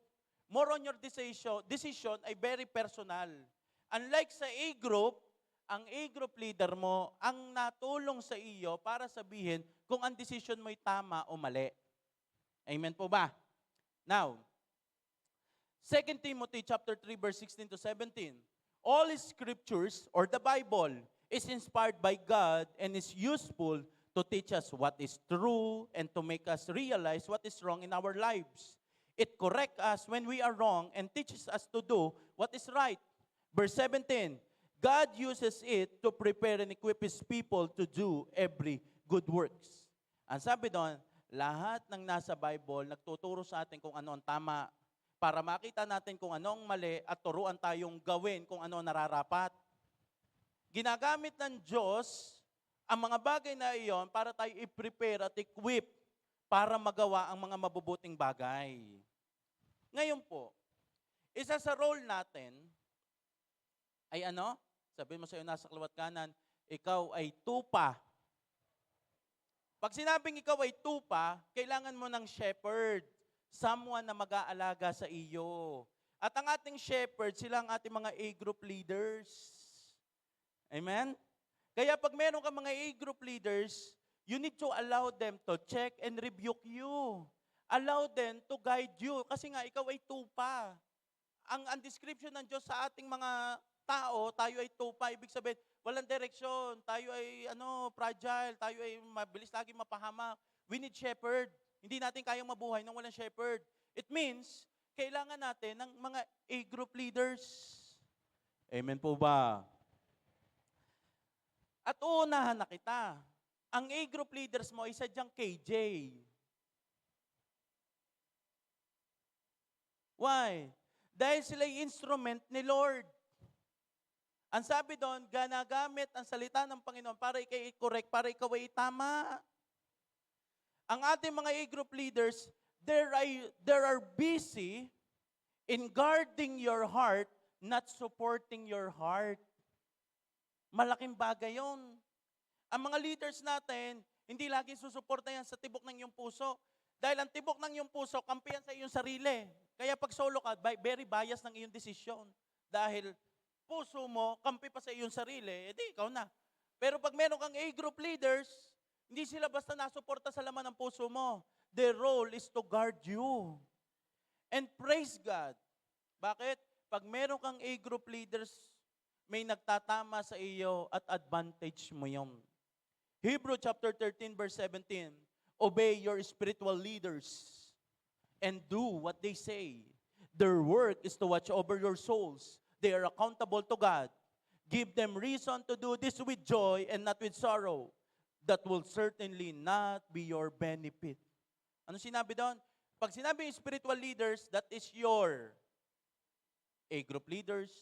More on your decision ay very personal. Unlike sa A group, ang A group leader mo ang natulong sa iyo para sabihin kung ang decision mo'y tama o mali. Amen po ba? Now, 2 Timothy chapter 3 verse 16 to 17. All scriptures or the Bible is inspired by God and is useful to teach us what is true and to make us realize what is wrong in our lives. It corrects us when we are wrong and teaches us to do what is right. Verse 17, God uses it to prepare and equip His people to do every good works. Ang sabi doon, lahat ng nasa Bible nagtuturo sa atin kung ano ang tama para makita natin kung ano ang mali at turuan tayong gawin kung ano ang nararapat. Ginagamit ng Diyos ang mga bagay na iyon para tayo i-prepare at equip para magawa ang mga mabubuting bagay. Ngayon po, isa sa role natin ay ano? Sabihin mo sa iyo nasa kaliwat kanan, ikaw ay tupa. Pag sinabing ikaw ay tupa, kailangan mo ng shepherd, someone na mag-aalaga sa iyo. At ang ating shepherd, sila ang ating mga A group leaders. Amen? Kaya pag meron ka mga A group leaders, you need to allow them to check and rebuke you. Allow them to guide you. Kasi nga, ikaw ay tupa. Ang description ng Diyos sa ating mga tao, tayo ay tupa. Ibig sabihin, walang direksyon. Tayo ay fragile. Tayo ay mabilis lagi mapahamak. We need shepherd. Hindi natin kayang mabuhay nang walang shepherd. It means, kailangan natin ng mga A group leaders. Amen po ba? At uunahan na kita. Ang A group leaders mo ay sadyang KJ. Why? Dahil sila yung instrument ni Lord. Ang sabi doon, ganagamit ang salita ng Panginoon para ikaw i-correct, para ikaw ay tama. Ang ating mga A group leaders, they are busy in guarding your heart, not supporting your heart. Malaking bagay yun. Ang mga leaders natin, hindi laging susuporta yan sa tibok ng iyong puso. Dahil ang tibok ng iyong puso, kampihan sa iyong sarili. Kaya pag solo ka, very biased ng iyong desisyon. Dahil puso mo, kampi pa sa iyong sarili, edi ikaw na. Pero pag meron kang A group leaders, hindi sila basta nasuporta sa laman ng puso mo. Their role is to guard you. And praise God. Bakit? Pag meron kang A group leaders, may nagtatama sa iyo at advantage mo yun. Hebrew chapter 13 verse 17, obey your spiritual leaders and do what they say. Their work is to watch over your souls. They are accountable to God. Give them reason to do this with joy and not with sorrow. That will certainly not be your benefit. Ano sinabi doon? Pag sinabi spiritual leaders, that is your A group leaders,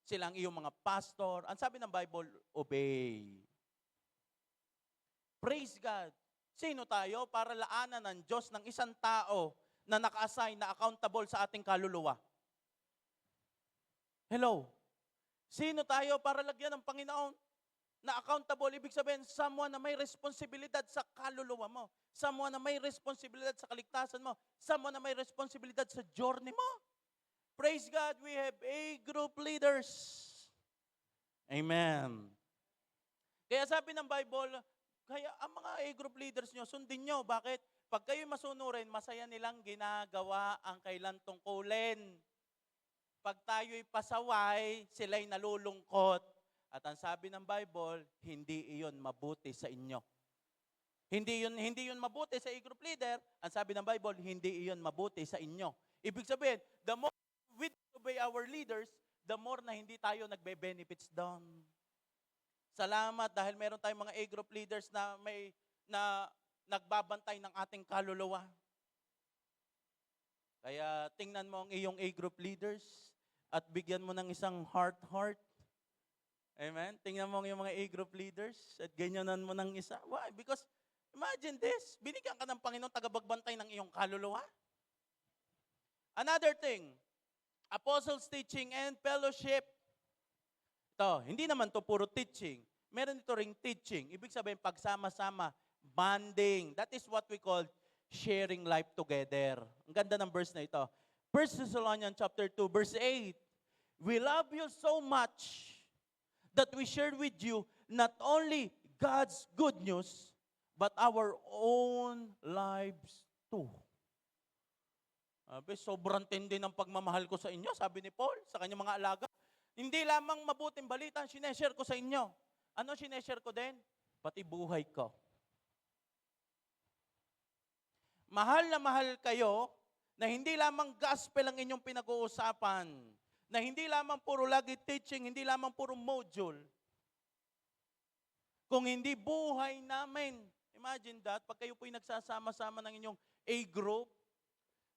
silang iyong mga pastor. Ang sabi ng Bible, obey. Praise God. Sino tayo para laanan ng Diyos ng isang tao na naka-assign na accountable sa ating kaluluwa? Hello? Sino tayo para lagyan ng Panginoon? Na accountable, ibig sabihin, someone na may responsibilidad sa kaluluwa mo. Someone na may responsibilidad sa kaligtasan mo. Someone na may responsibilidad sa journey mo. Praise God, we have A group leaders. Amen. Kaya sabi ng Bible, kaya ang mga A group leaders nyo, sundin nyo. Bakit? Pag kayo'y masunurin, masaya nilang ginagawa ang kailan tungkulin. Pag tayo'y pasaway, sila'y nalulungkot. At ang sabi ng Bible, hindi iyon mabuti sa inyo. Hindi yun mabuti sa A-group leader. Ang sabi ng Bible, hindi iyon mabuti sa inyo. Ibig sabihin, the more we obey our leaders, the more na hindi tayo nagbe-benefits doon. Salamat dahil meron tayong mga A-group leaders na nagbabantay ng ating kaluluwa. Kaya tingnan mo ang iyong A-group leaders at bigyan mo ng isang heart. Amen? Tingnan mo yung mga A-group leaders at ganyanan mo ng isa. Why? Because imagine this, binigyan ka ng Panginoon tagapagbantay ng iyong kaluluwa. Another thing, apostles' teaching and fellowship. Ito, hindi naman to puro teaching. Meron ito ring teaching. Ibig sabihin, pagsama-sama, bonding. That is what we call sharing life together. Ang ganda ng verse na ito. 1 Thessalonians chapter 2, verse 8. We love you so much that we share with you not only God's good news, but our own lives too. Sobrang tindi ng pagmamahal ko sa inyo, sabi ni Paul sa kanyang mga alaga. Hindi lamang mabuting balita ang sineshare ko sa inyo. Ano sineshare ko din? Pati buhay ko. Mahal na mahal kayo na hindi lamang gospel ang inyong pinag-uusapan, na hindi lamang puro lagi teaching, hindi lamang puro module, kung hindi buhay namin. Imagine that, pag kayo po'y nagsasama-sama ng inyong A-group,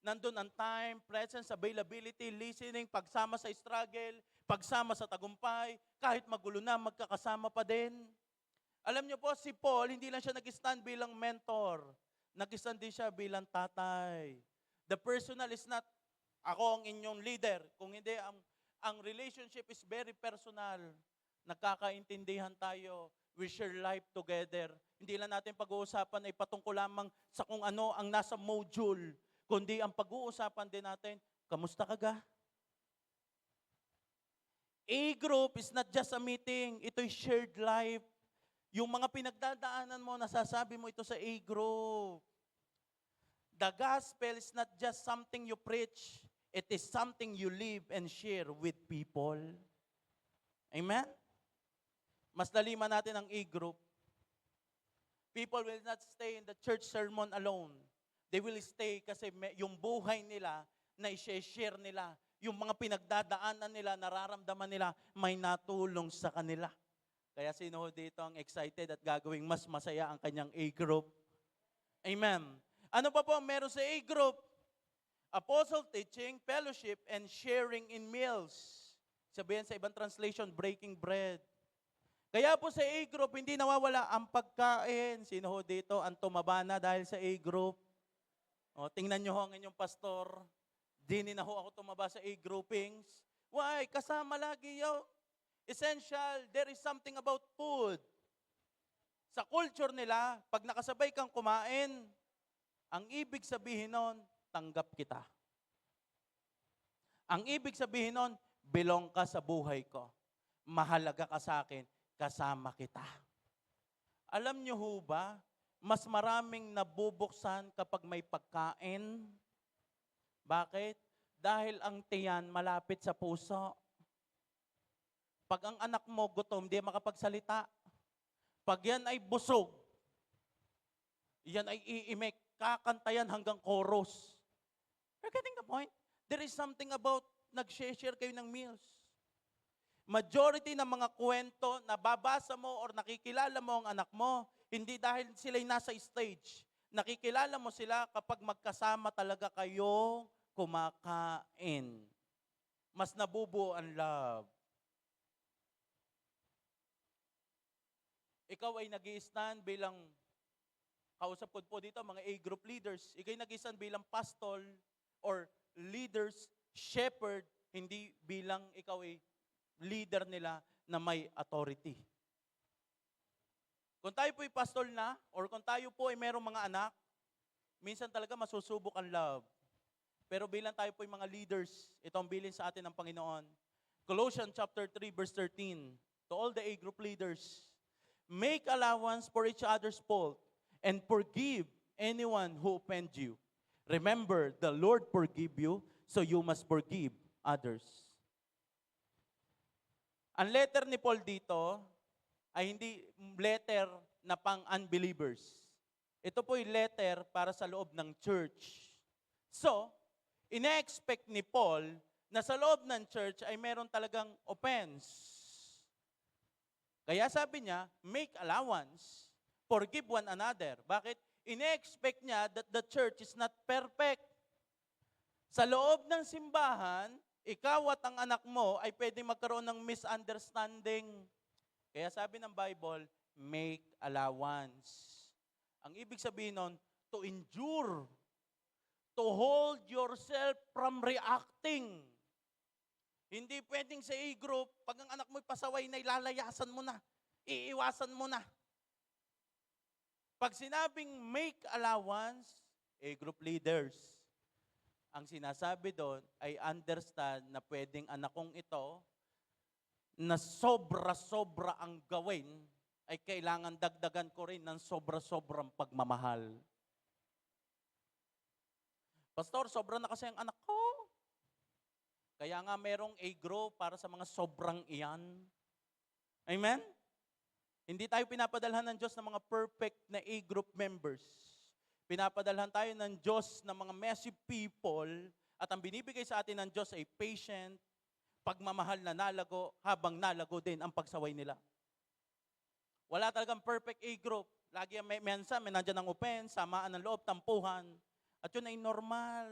nandun ang time, presence, availability, listening, pagsama sa struggle, pagsama sa tagumpay, kahit magulo na, magkakasama pa din. Alam niyo po, si Paul, hindi lang siya nag-stand bilang mentor, nag-stand din siya bilang tatay. The personal is not, ako ang inyong leader. Kung hindi, ang relationship is very personal. Nagkakaintindihan tayo. We share life together. Hindi lang natin pag-uusapan ay patungkol lamang sa kung ano ang nasa module, kundi ang pag-uusapan din natin, kamusta ka ga? A-group is not just a meeting. Ito'y shared life. Yung mga pinagdadaanan mo, nasasabi mo ito sa A-group. The gospel is not just something you preach. It is something you live and share with people. Amen? Mas laliman natin ang A-group. People will not stay in the church sermon alone. They will stay kasi yung buhay nila na i-share nila, yung mga pinagdadaanan nila, nararamdaman nila, may natulong sa kanila. Kaya sino dito ang excited at gagawing mas masaya ang kanyang A-group? Amen. Ano pa po meron sa A-group? Apostle teaching, fellowship, and sharing in meals. Sabihin sa ibang translation, breaking bread. Kaya po sa A-group, hindi nawawala ang pagkain. Sino ho dito ang tumaba na dahil sa A-group? O, tingnan nyo ho ang inyong pastor. Di na ho ako tumaba sa A-groupings. Why? Kasama lagi yo. Essential, there is something about food. Sa culture nila, pag nakasabay kang kumain, ang ibig sabihin nun, tanggap kita. Ang ibig sabihin nun, belong ka sa buhay ko. Mahalaga ka sa akin, kasama kita. Alam niyo ho ba, mas maraming nabubuksan kapag may pagkain. Bakit? Dahil ang tiyan malapit sa puso. Pag ang anak mo gutom, di makapagsalita. Pag yan ay busog, yan ay iimik, kakantayan hanggang chorus. You're getting the point? There is something about nag-share kayo ng meals. Majority ng mga kwento na babasa mo or nakikilala mo ang anak mo, hindi dahil sila'y nasa stage. Nakikilala mo sila kapag magkasama talaga kayo kumakain. Mas nabubuo ang love. Ikaw ay nag-i-stand bilang, kausap ko po dito, mga A-group leaders. Ikaw ay nag-i-stand bilang pastor or leaders, shepherd, hindi bilang ikaw ay leader nila na may authority. Kung tayo po'y pastor na, or kung tayo po ay merong mga anak, minsan talaga masusubok ang love. Pero bilang tayo po'y mga leaders, ito ang bilin sa atin ng Panginoon. Colossians chapter 3 verse 13, to all the A group leaders, make allowance for each other's fault and forgive anyone who offends you. Remember, the Lord forgive you, so you must forgive others. Ang letter ni Paul dito ay hindi letter na pang unbelievers. Ito po yung letter para sa loob ng church. So, ina-expect ni Paul na sa loob ng church ay meron talagang offense. Kaya sabi niya, make allowance, forgive one another. Bakit? Ina-expect niya that the church is not perfect. Sa loob ng simbahan, ikaw at ang anak mo ay pwedeng magkaroon ng misunderstanding. Kaya sabi ng Bible, make allowance. Ang ibig sabihin nun, to endure, to hold yourself from reacting. Hindi pwedeng sa A-group, pag ang anak mo'y pasaway na ilalayasan mo na, iiwasan mo na. Pag sinabing make allowance, A-group leaders, ang sinasabi doon ay understand na pwedeng anak kong ito na sobra-sobra ang gawin ay kailangan dagdagan ko rin ng sobra-sobrang pagmamahal. Pastor, sobra na kasi ang anak ko. Kaya nga merong A-group para sa mga sobrang iyan. Amen? Hindi tayo pinapadalhan ng Diyos ng mga perfect na A-group members. Pinapadalhan tayo ng Diyos ng mga messy people at ang binibigay sa atin ng Diyos ay patient, pagmamahal na nalago, habang nalago din ang pagsaway nila. Wala talagang perfect A-group. Lagi may nandiyan ang offense, samaan ng loob, tampuhan. At yun ay normal.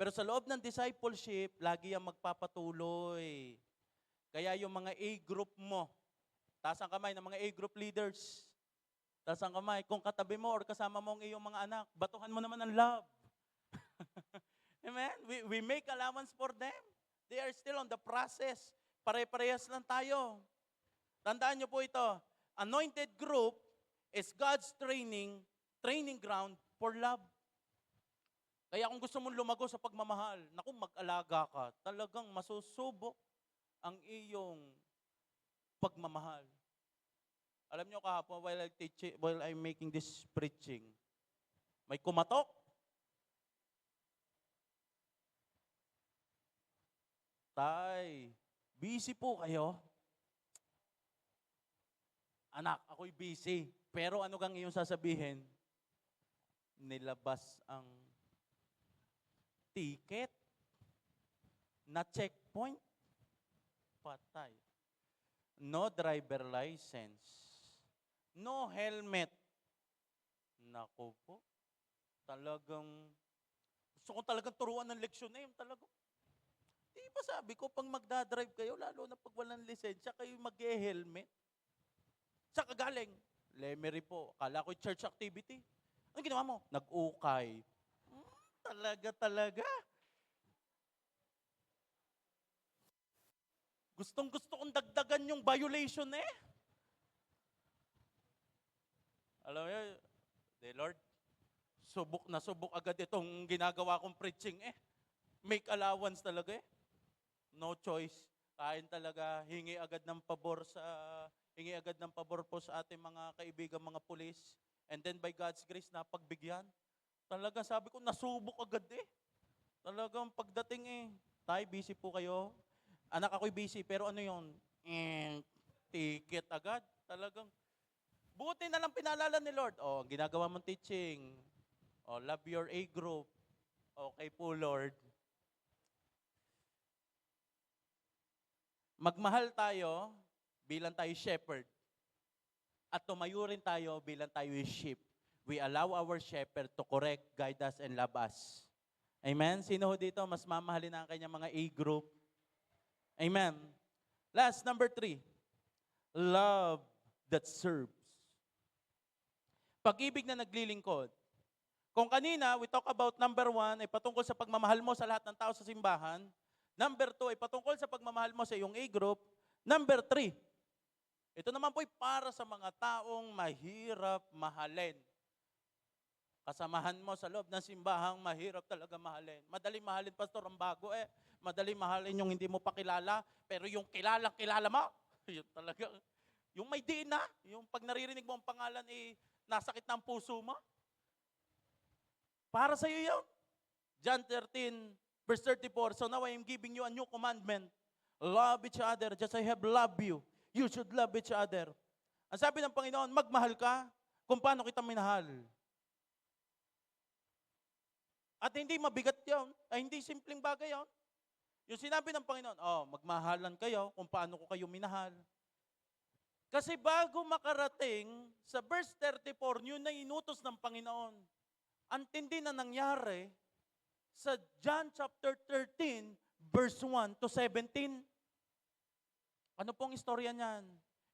Pero sa loob ng discipleship, lagi ang magpapatuloy. Kaya yung mga A-group mo, taas ang kamay ng mga A-group leaders, taas ang kamay, kung katabi mo or kasama mo ang iyong mga anak, batuhan mo naman ng love. Amen? We make allowance for them. They are still on the process. Pare-parehas lang tayo. Tandaan niyo po ito, anointed group is God's training ground for love. Kaya kung gusto mong lumago sa pagmamahal, naku, mag-alaga ka, talagang masusubok ang iyong pagmamahal. Alam niyo kahapon, while I'm making this preaching, may kumatok. Tay, busy po kayo? Anak, ako'y busy. Pero ano kang iyong sasabihin? Nilabas ang ticket na checkpoint. Patay. No driver license. No helmet. Naku po. Talagang, gusto ko talagang turuan ng leksyon na yun. Talagang, di ba sabi ko, pag magdadrive kayo, lalo na pag walang lisensya, kayo mag-helmet. Sa kagaling, Lemery po. Akala ko church activity. Ano ginawa mo? Nag-ukay. Talaga. Gustong-gusto kong dagdagan yung violation eh. Alam mo yun, Lord, subok na subok agad itong ginagawa kong preaching eh. Make allowance talaga eh. No choice. Kain talaga, hingi agad ng pabor po sa ating mga kaibigan, mga pulis. And then by God's grace, napagbigyan. Talaga sabi ko, nasubok agad eh. Talagang pagdating eh, tay, busy po kayo. Anak, ako'y busy, pero ano yun? Ticket agad. Talagang, buti na lang pinalala ni Lord. Oh, ginagawa mong teaching. Oh, love your A-group. Okay po, Lord. Magmahal tayo bilang tayo shepherd. At tumayo rin tayo bilang tayo sheep. We allow our shepherd to correct, guide us, and love us. Amen? Sino ho dito mas mamahalin ang kanyang mga A-group? Amen. Last, number 3. Love that serves. Pag-ibig na naglilingkod. Kung kanina, we talk about number 1 ay patungkol sa pagmamahal mo sa lahat ng tao sa simbahan. Number 2 ay patungkol sa pagmamahal mo sa iyong A-group. Number 3, Ito naman po'y para sa mga taong mahirap mahalin. Kasamahan mo sa loob ng simbahang mahirap talaga mahalin. Madali mahalin, pastor, ang bago eh. Madali mahalin yung hindi mo pa kilala, pero yung kilala mo, yun talaga. Yung may diin na, yung pag naririnig mo ang pangalan, nasakit na ang puso mo. Para sa iyo yun. John 13, verse 34, so now I am giving you a new commandment. Love each other just as I have loved you. You should love each other. Ang sabi ng Panginoon, magmahal ka kung paano kita minahal. At hindi mabigat yun, ay hindi simpleng bagay yun. Yung sinabi ng Panginoon, magmahalan kayo kung paano ko kayo minahal. Kasi bago makarating sa verse 34, yun na inutos ng Panginoon. Ang tindi na nangyari sa John chapter 13, verse 1 to 17. Ano pong istorya niyan?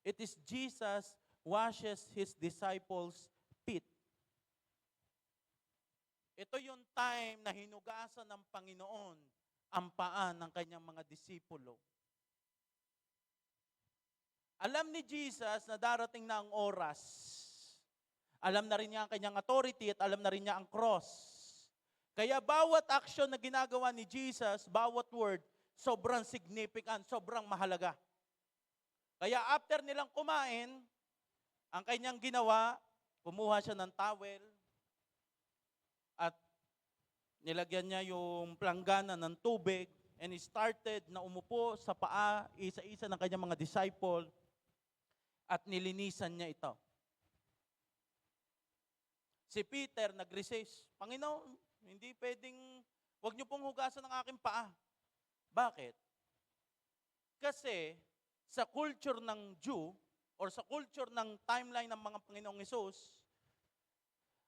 It is Jesus washes his disciples' feet. Ito yung time na hinugasan ng Panginoon ang paa ng kanyang mga disipulo. Alam ni Jesus na darating na ang oras. Alam na rin niya ang kanyang authority at alam na rin niya ang cross. Kaya bawat action na ginagawa ni Jesus, bawat word, sobrang significant, sobrang mahalaga. Kaya after nilang kumain, ang kanyang ginawa, kumuha siya ng towel, at nilagyan niya yung planggana ng tubig and he started na umupo sa paa, isa-isa ng kanyang mga disciple at nilinisan niya ito. Si Peter nag-resist, Panginoon, hindi pwedeng, wag niyo pong hugasan ng aking paa. Bakit? Kasi sa culture ng Jew or sa culture ng timeline ng mga Panginoong Hesus,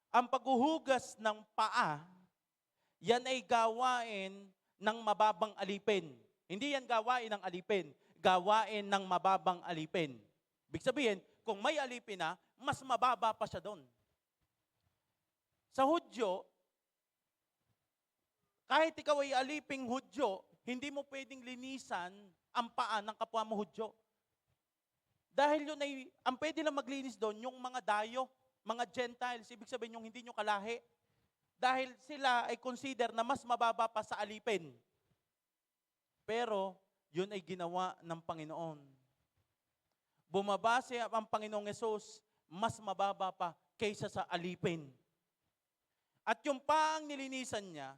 ang paghuhugas ng paa, yan ay gawain ng mababang alipin. Hindi yan gawain ng alipin, gawain ng mababang alipin. Ibig sabihin, kung may alipin na, mas mababa pa siya doon. Sa Hudyo, kahit ikaw ay aliping Hudyo, hindi mo pwedeng linisan ang paa ng kapwa mo Hudyo. Dahil yun ay, ang pwede lang maglinis doon, yung mga dayo, mga Gentiles, ibig sabihin yung hindi nyo kalahi. Dahil sila ay consider na mas mababa pa sa alipin. Pero, yun ay ginawa ng Panginoon. Bumabase ang Panginoong Hesus, mas mababa pa kaysa sa alipin. At yung paang nilinisan niya,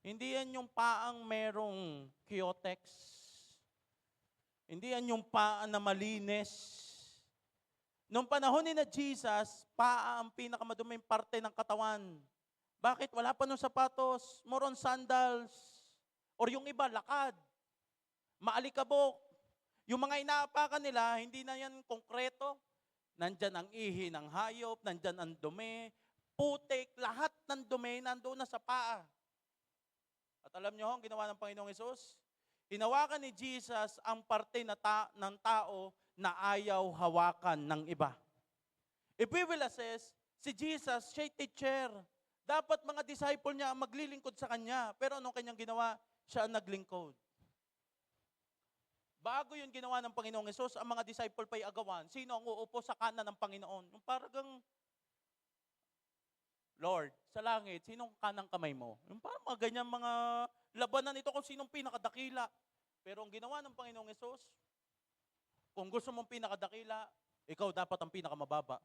hindi yan yung paang merong Kyotex. Hindi yan yung paang na malinis. Noong panahon ni na Jesus, paa ang pinakamaduming parte ng katawan. Bakit? Wala pa nung sapatos, more on sandals. Or yung iba, lakad. Maalikabok. Yung mga inaapakan nila, hindi na yan konkreto. Nandyan ang ihi ng hayop, nandyan ang dumi, putik, lahat ng dumi nandoon na sa paa. At alam nyo ang ginawa ng Panginoong Hesus? Hinawakan ni Jesus ang parte ng tao na ayaw hawakan ng iba. If we will assess, si Jesus, siya'y teacher. Dapat mga disciple niya ang maglilingkod sa kanya. Pero anong kanyang ginawa? Siya ang naglingkod. Bago yun ginawa ng Panginoong Hesus, ang mga disciple pa'y agawan. Sino ang uupo sa kanan ng Panginoon? Yung parang, Lord, sa langit, sinong kanang kamay mo? Yung parang mga ganyan mga labanan ito kung sinong pinakadakila. Pero ang ginawa ng Panginoong Hesus, kung gusto mong pinakadakila, ikaw dapat ang pinakamababa.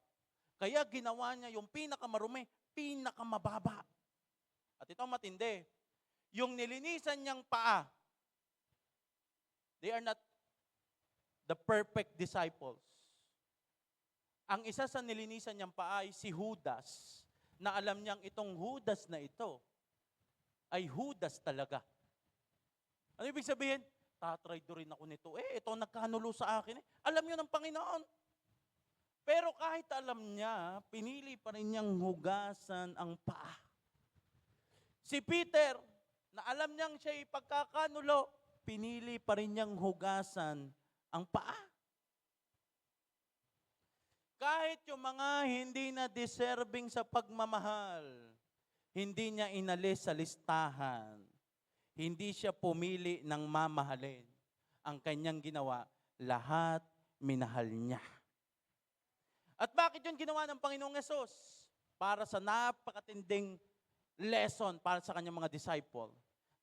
Kaya ginawa niya yung pinakamarumi, pinakamababa. At ito ang matindi. Yung nilinisan niyang paa, they are not the perfect disciples. Ang isa sa nilinisan niyang paa ay si Judas, na alam niyang itong Judas na ito ay Judas talaga. Ano ibig sabihin? Tatraydo rin ako nito. Ito nagkanulo sa akin. Alam niyo ng Panginoon. Pero kahit alam niya, pinili pa rin niyang hugasan ang paa. Si Peter, na alam niyang siya'y pagkakanulo, pinili pa rin niyang hugasan ang paa. Kahit yung mga hindi na deserving sa pagmamahal, hindi niya inalis sa listahan. Hindi siya pumili ng mamahalin. Ang kanyang ginawa, lahat minahal niya. At bakit yun ginawa ng Panginoong Yesus? Para sa napakatinding lesson para sa kanyang mga disciple.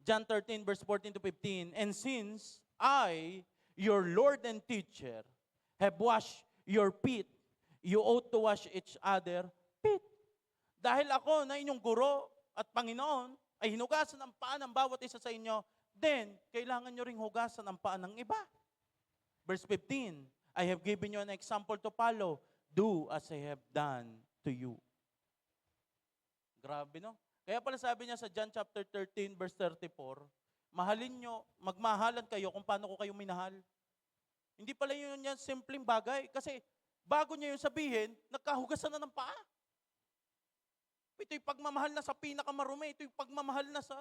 John 13 verse 14 to 15, and since I, your Lord and teacher, have washed your feet, you ought to wash each other feet. Dahil ako na inyong guro at Panginoon ay hinugasan ang paa ng bawat isa sa inyo, then kailangan nyo ring hugasan ang paa ng iba. Verse 15, I have given you an example to follow. Do as I have done to you. Grabe, no? Kaya pala sabi niya sa John chapter 13 verse 34, mahalin nyo, magmahalan kayo kung paano ko kayo minahal. Hindi pala yun yan simpleng bagay. Kasi bago niya yun sabihin, nagkahugasan na ng paa. Ito'y pagmamahal na sa pinakamarumi. Ito'y pagmamahal na sa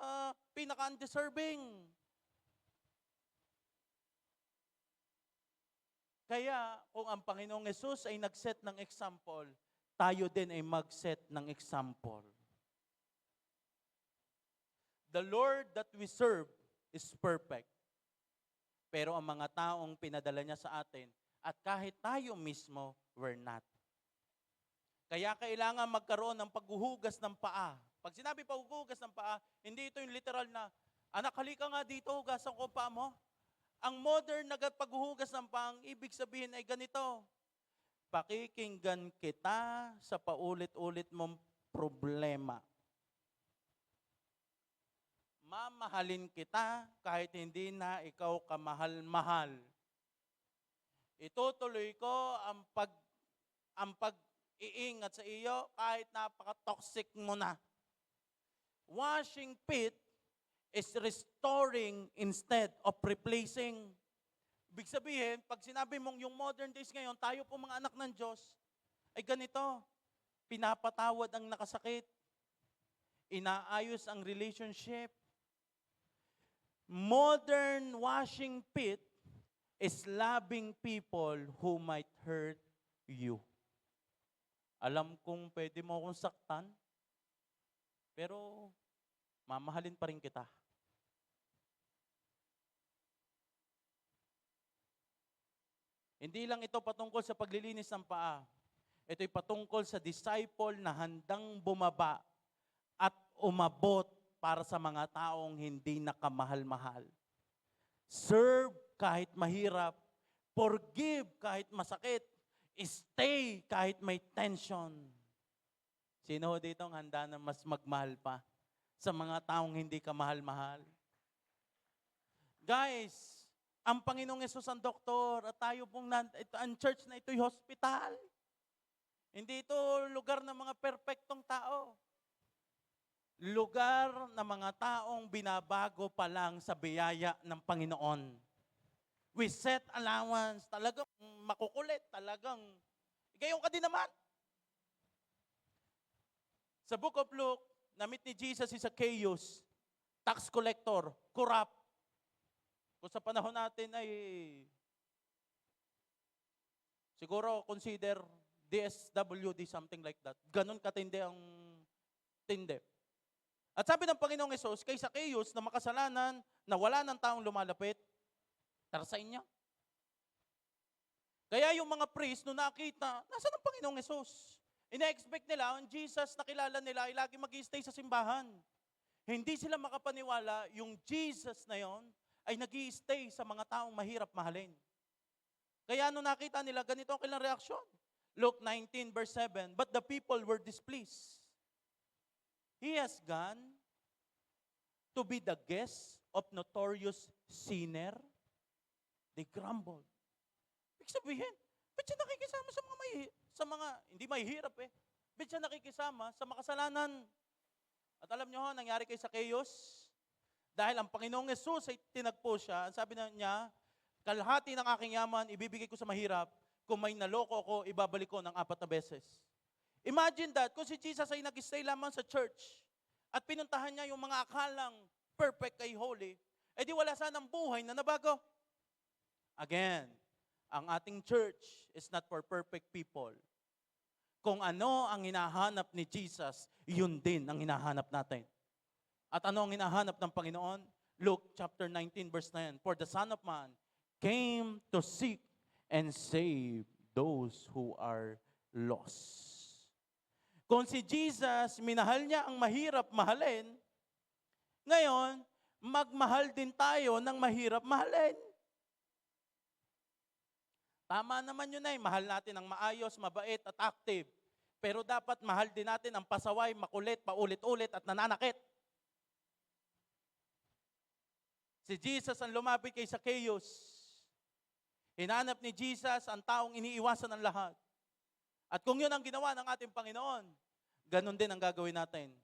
pinaka-undeserving. Kaya kung ang Panginoong Yesus ay nag-set ng example, tayo din ay mag-set ng example. The Lord that we serve is perfect. Pero ang mga taong pinadala niya sa atin, at kahit tayo mismo, we're not. Kaya kailangan magkaroon ng paghuhugas ng paa. Pag sinabi paghuhugas ng paa, hindi ito yung literal na, anak, halika nga dito, hugasan ko ang paa mo. Ang modern na paghuhugas ng paa, ibig sabihin ay ganito, pakikinggan kita sa paulit-ulit mong problema. Mamahalin kita kahit hindi na ikaw kamahal-mahal. Itutuloy ko ang pag-iingat sa iyo kahit napaka-toxic mo na. Washing feet is restoring instead of replacing. Ibig sabihin, pag sinabi mong yung modern days ngayon, tayo po mga anak ng Diyos, ay ganito, pinapatawad ang nakasakit, inaayos ang relationship. Modern washing feet is loving people who might hurt you. Alam kong pwede mo akong saktan, pero mamahalin pa rin kita. Hindi lang ito patungkol sa paglilinis ng paa. Ito'y patungkol sa disciple na handang bumaba at umabot para sa mga taong hindi nakamahal-mahal. Serve kahit mahirap. Forgive kahit masakit. Stay kahit may tension. Sino dito ang handa na mas magmahal pa sa mga taong hindi ka mahal-mahal? Guys, ang Panginoong Yesus ang doktor at tayo pong ang church na ito'y hospital. Hindi ito lugar ng mga perpektong tao. Lugar ng mga taong binabago pa lang sa biyaya ng Panginoon. We set allowance, talagang makukulit, talagang, gayon ka din naman. Sa book of Luke, na-meet ni Jesus si Zacchaeus, tax collector, corrupt. Kung sa panahon natin ay, siguro consider DSWD, something like that. Ganon katindi ang tindi. At sabi ng Panginoong Yesus, kay Zacchaeus na makasalanan, na wala ng taong lumalapit, tarasain niya. Kaya yung mga priest, nung nakita, nasa ng Panginoong Yesus? Ina-expect nila, ang Jesus na kilala nila ay lagi mag-i-stay sa simbahan. Hindi sila makapaniwala, yung Jesus na yon ay nag-i-stay sa mga taong mahirap mahalin. Kaya nung nakita nila, ganito ang kanilang reaksyon. Luke 19 verse 7, but the people were displeased. He has gone to be the guest of notorious sinner. They grumbled. Ibig sabihin, ba't siya nakikisama sa mga hindi mahihirap eh? Ba't siya nakikisama sa makasalanan? At alam niyo ho, nangyari kay Zacchaeus, dahil ang Panginoong Yesus ay tinagpo siya, sabi na niya, kalahati ng aking yaman, ibibigay ko sa mahirap, kung may naloko ko, ibabalik ko ng 4 na beses. Imagine that, kung si Jesus ay nag-stay lamang sa church, at pinuntahan niya yung mga akalang perfect kay holy, edi wala sanang buhay na nabago. Again, ang ating church is not for perfect people. Kung ano ang hinahanap ni Jesus, yun din ang hinahanap natin. At ano ang hinahanap ng Panginoon? Luke chapter 19 verse 9, for the Son of Man came to seek and save those who are lost. Kung si Jesus, minahal niya ang mahirap mahalin, ngayon, magmahal din tayo ng mahirap mahalin. Tama naman yun mahal natin ang maayos, mabait at active. Pero dapat mahal din natin ang pasaway, makulit, paulit-ulit at nananakit. Si Jesus ang lumapit kay Zacchaeus. Hinanap ni Jesus ang taong iniiwasan ng lahat. At kung yun ang ginawa ng ating Panginoon, ganun din ang gagawin natin.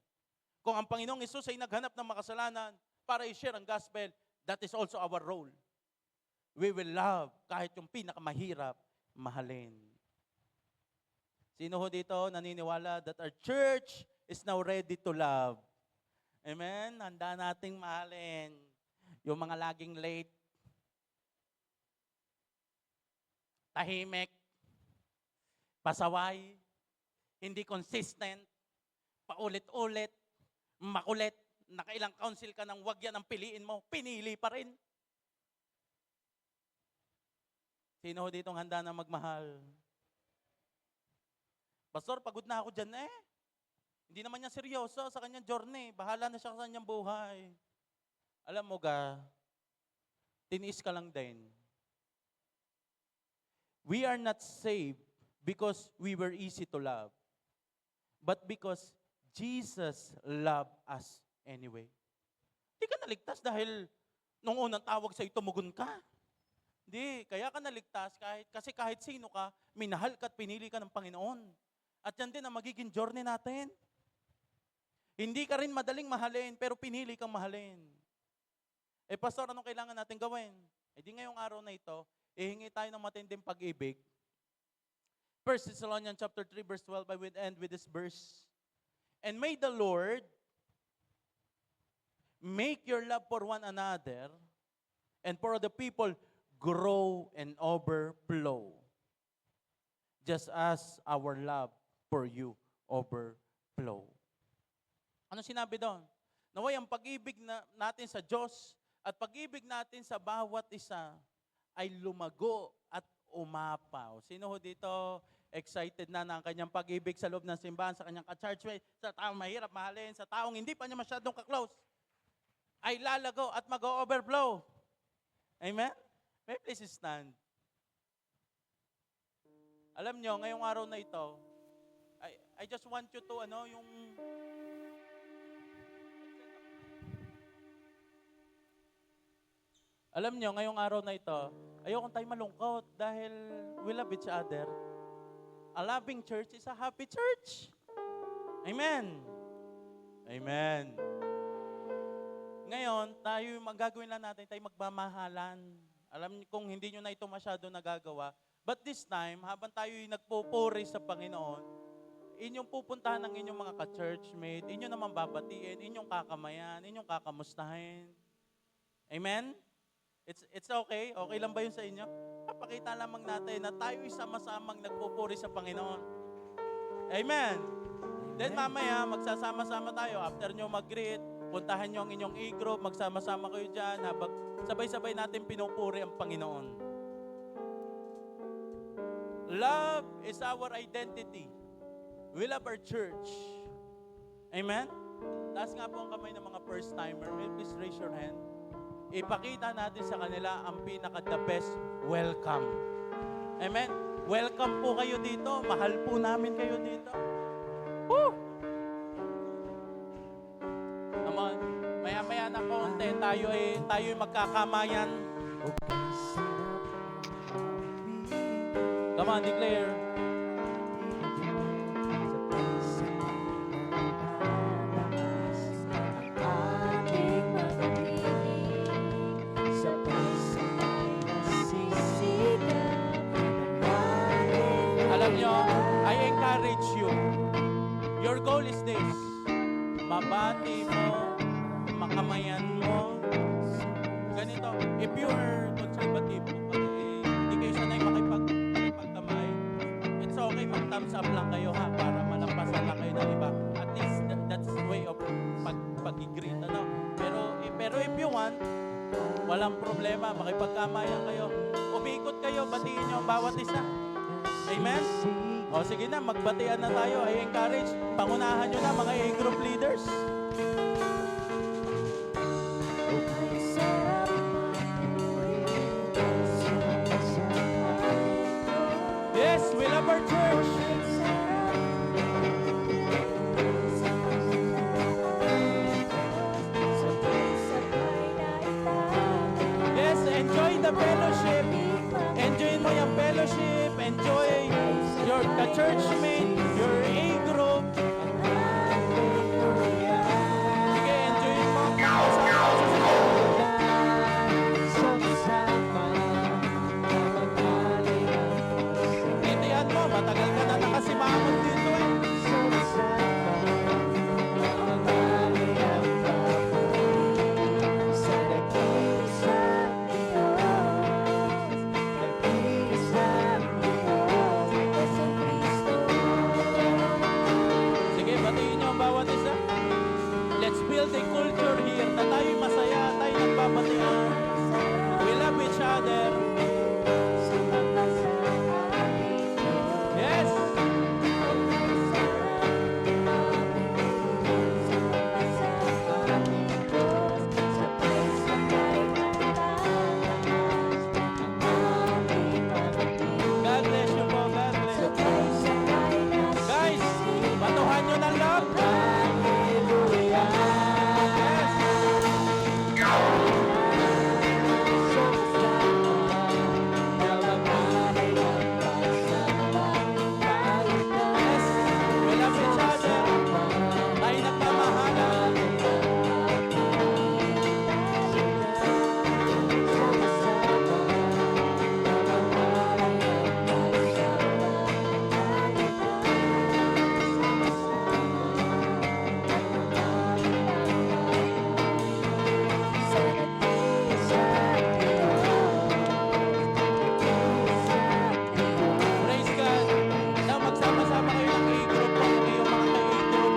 Kung ang Panginoong Hesus ay naghanap ng makasalanan para i-share ang gospel, that is also our role. We will love kahit yung pinakamahirap mahalin. Sino ho dito naniniwala that our church is now ready to love? Amen? Handa nating mahalin yung mga laging late, tahimik, pasaway, hindi consistent, paulit-ulit, makulit, nakailang council ka nang wag yan ang piliin mo, pinili pa rin. Sino dito handa na magmahal? Pastor, pagod na ako dyan Hindi naman niya seryoso sa kanyang journey. Bahala na siya sa kanyang buhay. Alam mo tiniis ka lang din. We are not saved because we were easy to love, but because Jesus loved us anyway. Hindi ka naligtas dahil nung unang tawag sa'yo, tumugon ka. Hindi, kaya ka naligtas kasi kahit sino ka, minahal ka at pinili ka ng Panginoon. At yan din ang magiging journey natin. Hindi ka rin madaling mahalin, pero pinili kang mahalin. Pastor, anong kailangan natin gawin? Di ngayong araw na ito, ihingi tayo ng matinding pag-ibig. 1 Thessalonians chapter 3, verse 12, I will end with this verse. And may the Lord make your love for one another and for the people grow and overflow, just as our love for you overflow. Ano sinabi doon? Naway ang pag-ibig natin sa Diyos at pag-ibig natin sa bawat isa ay lumago at umapaw. Sino ho dito excited na ang kanyang pag-ibig sa loob ng simbahan, sa kanyang ka-churchmate, sa taong mahirap mahalin, sa taong hindi pa niya masyadong ka-close, ay lalago at mag-overflow. Amen? May please stand. Alam nyo, ngayong araw na ito, I just want you to, Alam nyo, ngayong araw na ito, ayokong tayo malungkot dahil we love each other. A loving church is a happy church. Amen. Amen. Ngayon, magagawin lang natin, tayo magmamahalan. Alam niyo kung hindi nyo na ito masyado nagagawa. But this time, habang tayo nagpupuri sa Panginoon, inyong pupuntahan ng inyong mga ka-churchmate, inyong naman babatiin, inyong kakamayan, inyong kakamustahin. Amen? It's okay? Okay lang ba yun sa inyo? Papakita lamang natin na tayo sama-samang nagpupuri sa Panginoon. Amen? Then mamaya, magsasama-sama tayo. After nyo mag-greet, puntahan nyo ang inyong e-group, magsama-sama kayo dyan, habang sabay-sabay natin pinupuri ang Panginoon. Love is our identity. We love our church. Amen? Taas nga po ang kamay ng mga first-timer. Will please raise your hand. Ipakita natin sa kanila ang pinaka-the best welcome. Amen? Welcome po kayo dito. Mahal po namin kayo dito. Woo! Naman, maya-maya na konti, tayo ay magkakamayan. Come on, declare. Alam nyo, I encourage you. Your goal is this. Mabati mo, makamayan mo. Ganito, if you are conservative, hindi kayo sanay makipagkamay, it's okay, mag-thumbs up lang kayo para malampasan lang kayo ng iba. At least, that's the way of pag-greet, Pero if you want, walang problema, makipagkamayan kayo. Huwag umikot kayo, batiin nyo ang bawat isa. Amen? O sige na, magbatian na tayo. I encourage, pangunahan nyo na mga A-group leaders. Yes, we love our church. Yes, enjoy the fellowship. Enjoy mo yung fellowship. Enjoy your ka-church mate, your A-group. Sige, enjoy mo. Titiyan mo, matagal ka na nakasimangon dito eh. Sige, batiin nyo ang bawat isa. Let's build a culture here na tayo'y masaya, tayo nagbabatian. We love each other. Yes! God bless you po, God bless you. Guys, batuhan nyo ng love. Yes! Yes! We love each other. Tayo nagmamahalan. Praise God. Now magsama-sama kayo ng A-group po, yung mga ka-A-group.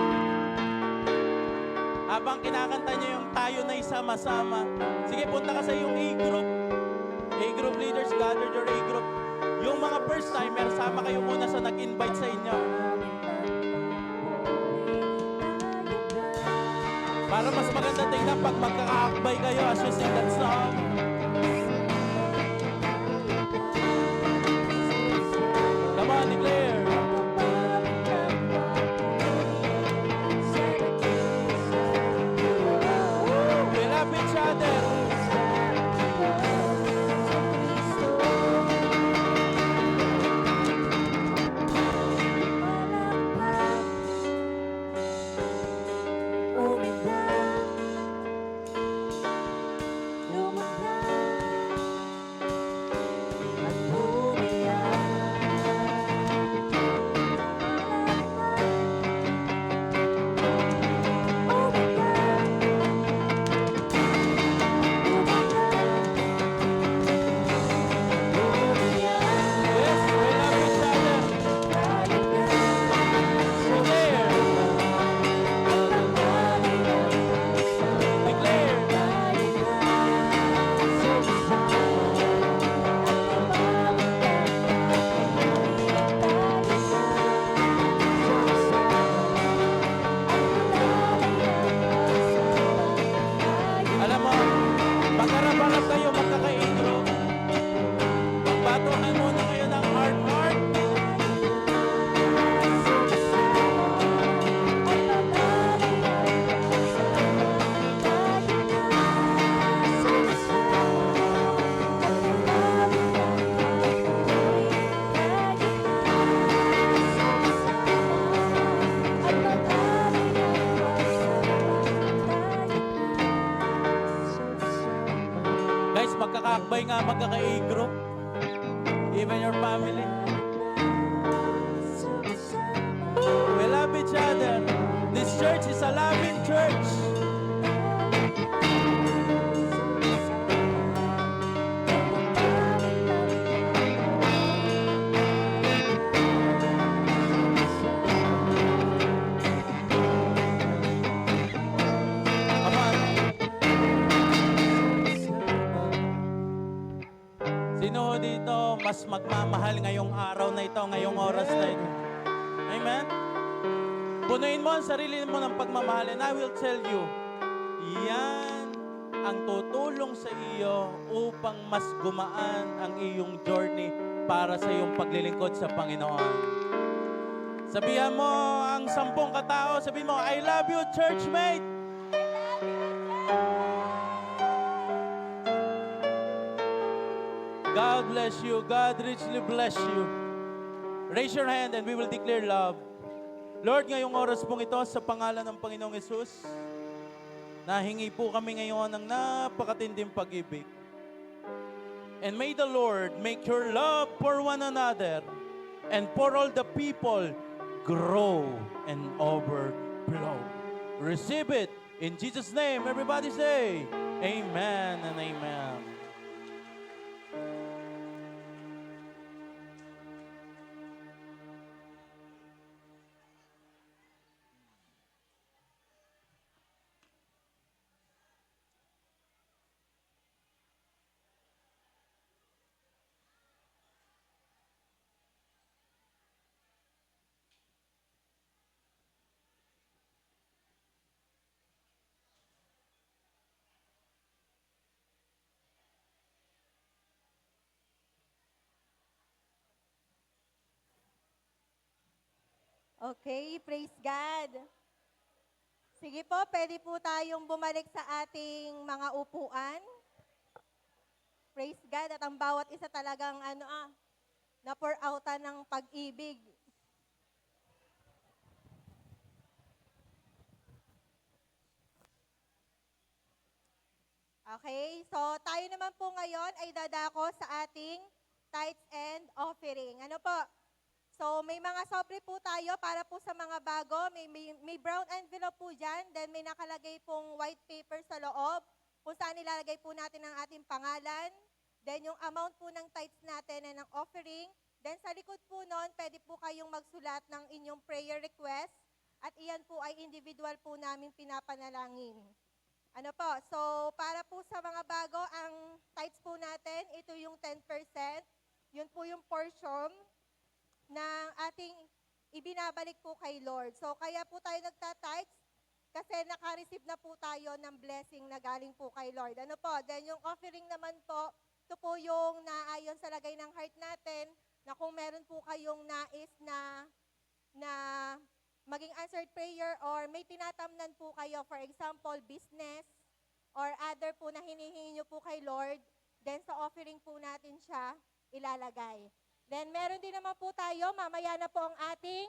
Habang kinakanta nyo yung tayo na isama-sama. Sige, punta ka sa yung A-group. A-group leaders, gather your A-group. Yung mga first timer, sama kayo muna sa nag-invite sa inyo. Para mas maganda tingnan pag magkakaakbay kayo as you sing that song. Come on, declare. We love each other. Yes, we love each other. Declare. Declare. Alam mo, magkarap-harap kayo, magkaka-intro. Magbatuhan muna kayo ng heart-heart. Guys, magkakaakbay nga, magkaka-A-group. Even your family. We love each other. This church is a loving church. Come on. Sino Sino dito mas magmamahal ngayong araw na ito, ngayong oras na ito? Amen? Punuin mo ang sarili mo ng pagmamahal and I will tell you, yan ang tutulong sa iyo upang mas gumaan ang iyong journey para sa iyong paglilingkod sa Panginoon. Sabihan mo ang 10 katao, sabihin mo, I love you, churchmate! God bless you. God richly bless you. Raise your hand and we will declare love. Lord, ngayong oras pong ito sa pangalan ng Panginoong Yesus, nahingi po kami ngayon ng napakatinding pag-ibig. And may the Lord make your love for one another and for all the people grow and overflow. Receive it in Jesus' name. Everybody say, Amen and Amen. Okay, praise God. Sige po, pwede po tayong bumalik sa ating mga upuan. Praise God, at ang bawat isa talagang na-pour outan ng pag-ibig. Okay, so tayo naman po ngayon ay dadako sa ating tithes and offering. Ano po? So, may mga sobre po tayo para po sa mga bago. May brown envelope po dyan. Then, may nakalagay pong white paper sa loob kung saan nilalagay po natin ang ating pangalan. Then, yung amount po ng tithes natin and ng offering. Then, sa likod po nun, pwede po kayong magsulat ng inyong prayer request. At iyan po ay individual po namin pinapanalangin. Ano po? So, para po sa mga bago, ang tithes po natin, ito yung 10%. Yun po yung portion ng ating ibinabalik po kay Lord. So, kaya po tayo nagtitithes kasi naka-receive na po tayo ng blessing na galing po kay Lord. Ano po? Then, yung offering naman po, ito po yung naayon sa lagay ng heart natin na kung meron po kayong nais na maging answered prayer or may tinatamnan po kayo, for example, business or other po na hinihingi nyo po kay Lord, then sa offering po natin siya ilalagay. Then, meron din naman po tayo, mamaya na po ang ating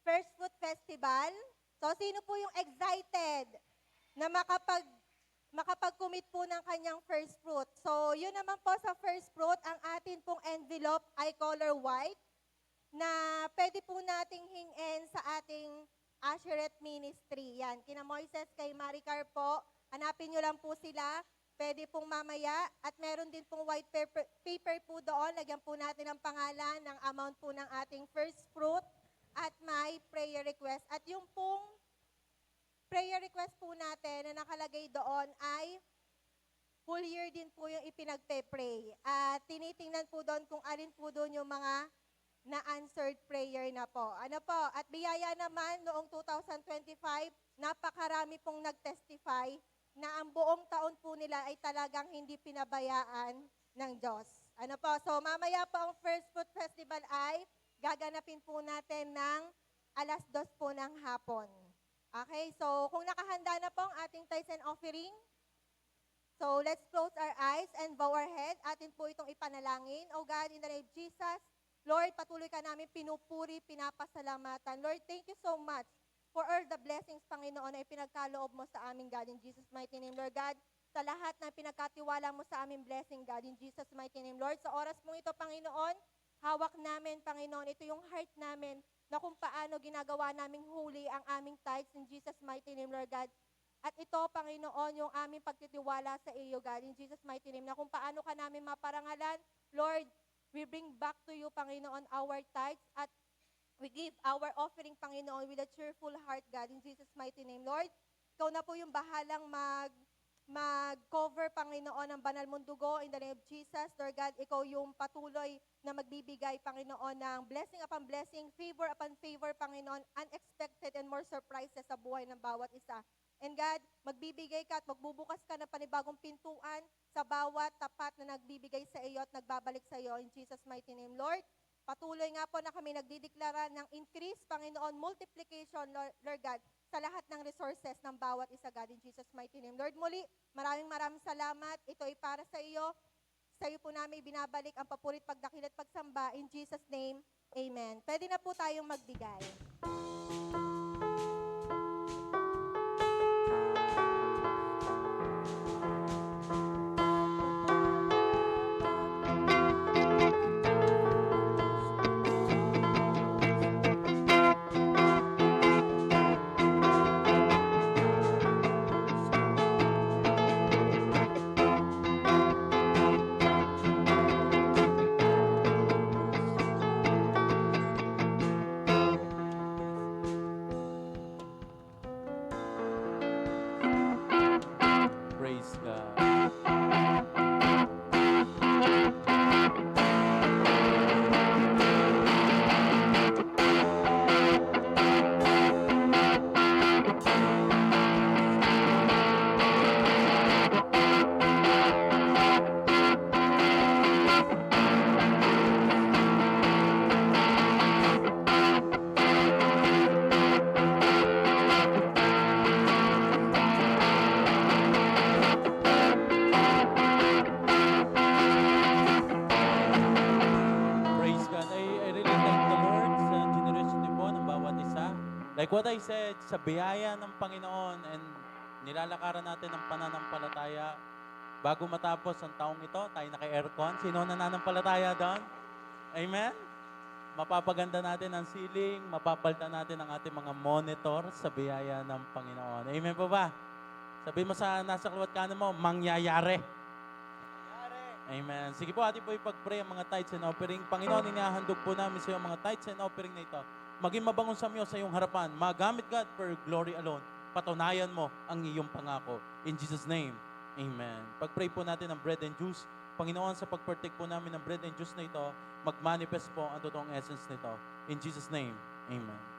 First Fruit Festival. So, sino po yung excited na makapag-commit po ng kanyang first fruit? So, yun naman po sa first fruit, ang atin pong envelope ay color white na pwede po nating hingin sa ating Asheret Ministry. Yan, kina Moises, kay Maricar po, hanapin nyo lang po sila. Pwede pong mamaya at meron din pong white paper po doon. Lagyan po natin ang pangalan ng amount po ng ating first fruit at may prayer request. At yung pong prayer request po natin na nakalagay doon ay full year din po yung ipinagpe-pray. At tinitingnan po doon kung alin po doon yung mga na-answered prayer na po. Ano po? At biyaya naman noong 2025, napakarami pong nag-testify na ang buong taon po nila ay talagang hindi pinabayaan ng Diyos. Ano po? So, mamaya po ang First Fruit Festival ay gaganapin po natin ng 2:00 po ng hapon. Okay? So, kung nakahanda na po ang ating tithes and offering, so let's close our eyes and bow our head. Atin po itong ipanalangin. Oh God, in the name of Jesus, Lord, patuloy ka namin pinupuri, pinapasalamatan. Lord, thank you so much for all the blessings, Panginoon, na ipinagkaloob mo sa amin, God, in Jesus' mighty name, Lord God. Sa lahat ng pinagkatiwala mo sa aming blessing, God, in Jesus' mighty name, Lord. Sa oras mong ito, Panginoon, hawak namin, Panginoon, ito yung heart namin na kung paano ginagawa naming holy ang aming tithes in Jesus' mighty name, Lord God. At ito, Panginoon, yung aming pagtitiwala sa iyo, God, in Jesus' mighty name, na kung paano ka namin maparangalan, Lord, we bring back to you, Panginoon, our tithes at we give our offering, Panginoon, with a cheerful heart, God, in Jesus' mighty name. Lord, ikaw na po yung bahalang mag-cover, Panginoon, ng banal mong dugo in the name of Jesus. Lord God, ikaw yung patuloy na magbibigay, Panginoon, ng blessing upon blessing, favor upon favor, Panginoon, unexpected and more surprises sa buhay ng bawat isa. And God, magbibigay ka at magbubukas ka ng panibagong pintuan sa bawat tapat na nagbibigay sa iyo at nagbabalik sa iyo in Jesus' mighty name. Lord, patuloy nga po na kami nagdideklara ng increase, Panginoon, multiplication, Lord God, sa lahat ng resources ng bawat isa, God, in Jesus' mighty name. Lord, muli, maraming salamat. Ito ay para sa iyo. Sa iyo po namin binabalik ang papurit, pagdakil at pagsamba. In Jesus' name, amen. Pwede na po tayong magbigay. Praise God. Praise God. I really thank the Lord sa generosity po ng bawat isa. Like what I said, sa biyaya ng Panginoon and nilalakaran natin ang pananampalataya. Bago matapos ang taong ito, tayo naka-aircon. Sino nananampalataya doon? Amen? Mapapaganda natin ang ceiling, mapapalitan natin ang ating mga monitor sa biyaya ng Panginoon. Amen po ba? Sabihin mo sa nasa kaliwat kanan mo, mangyayari. Amen. Sige po, ating po ipag-pray ang mga tithes and offering. Panginoon, inihahandog po namin sa iyo ang mga tithes and offering na ito. Maging mabangon sa iyo sa iyong harapan. Magamit, God, for your glory alone. Patunayan mo ang iyong pangako. In Jesus' name, amen. Pag-pray po natin ng bread and juice. Panginoon, sa pag-partake po namin ng bread and juice na ito, mag-manifest po ang totoong essence nito. In Jesus' name, amen.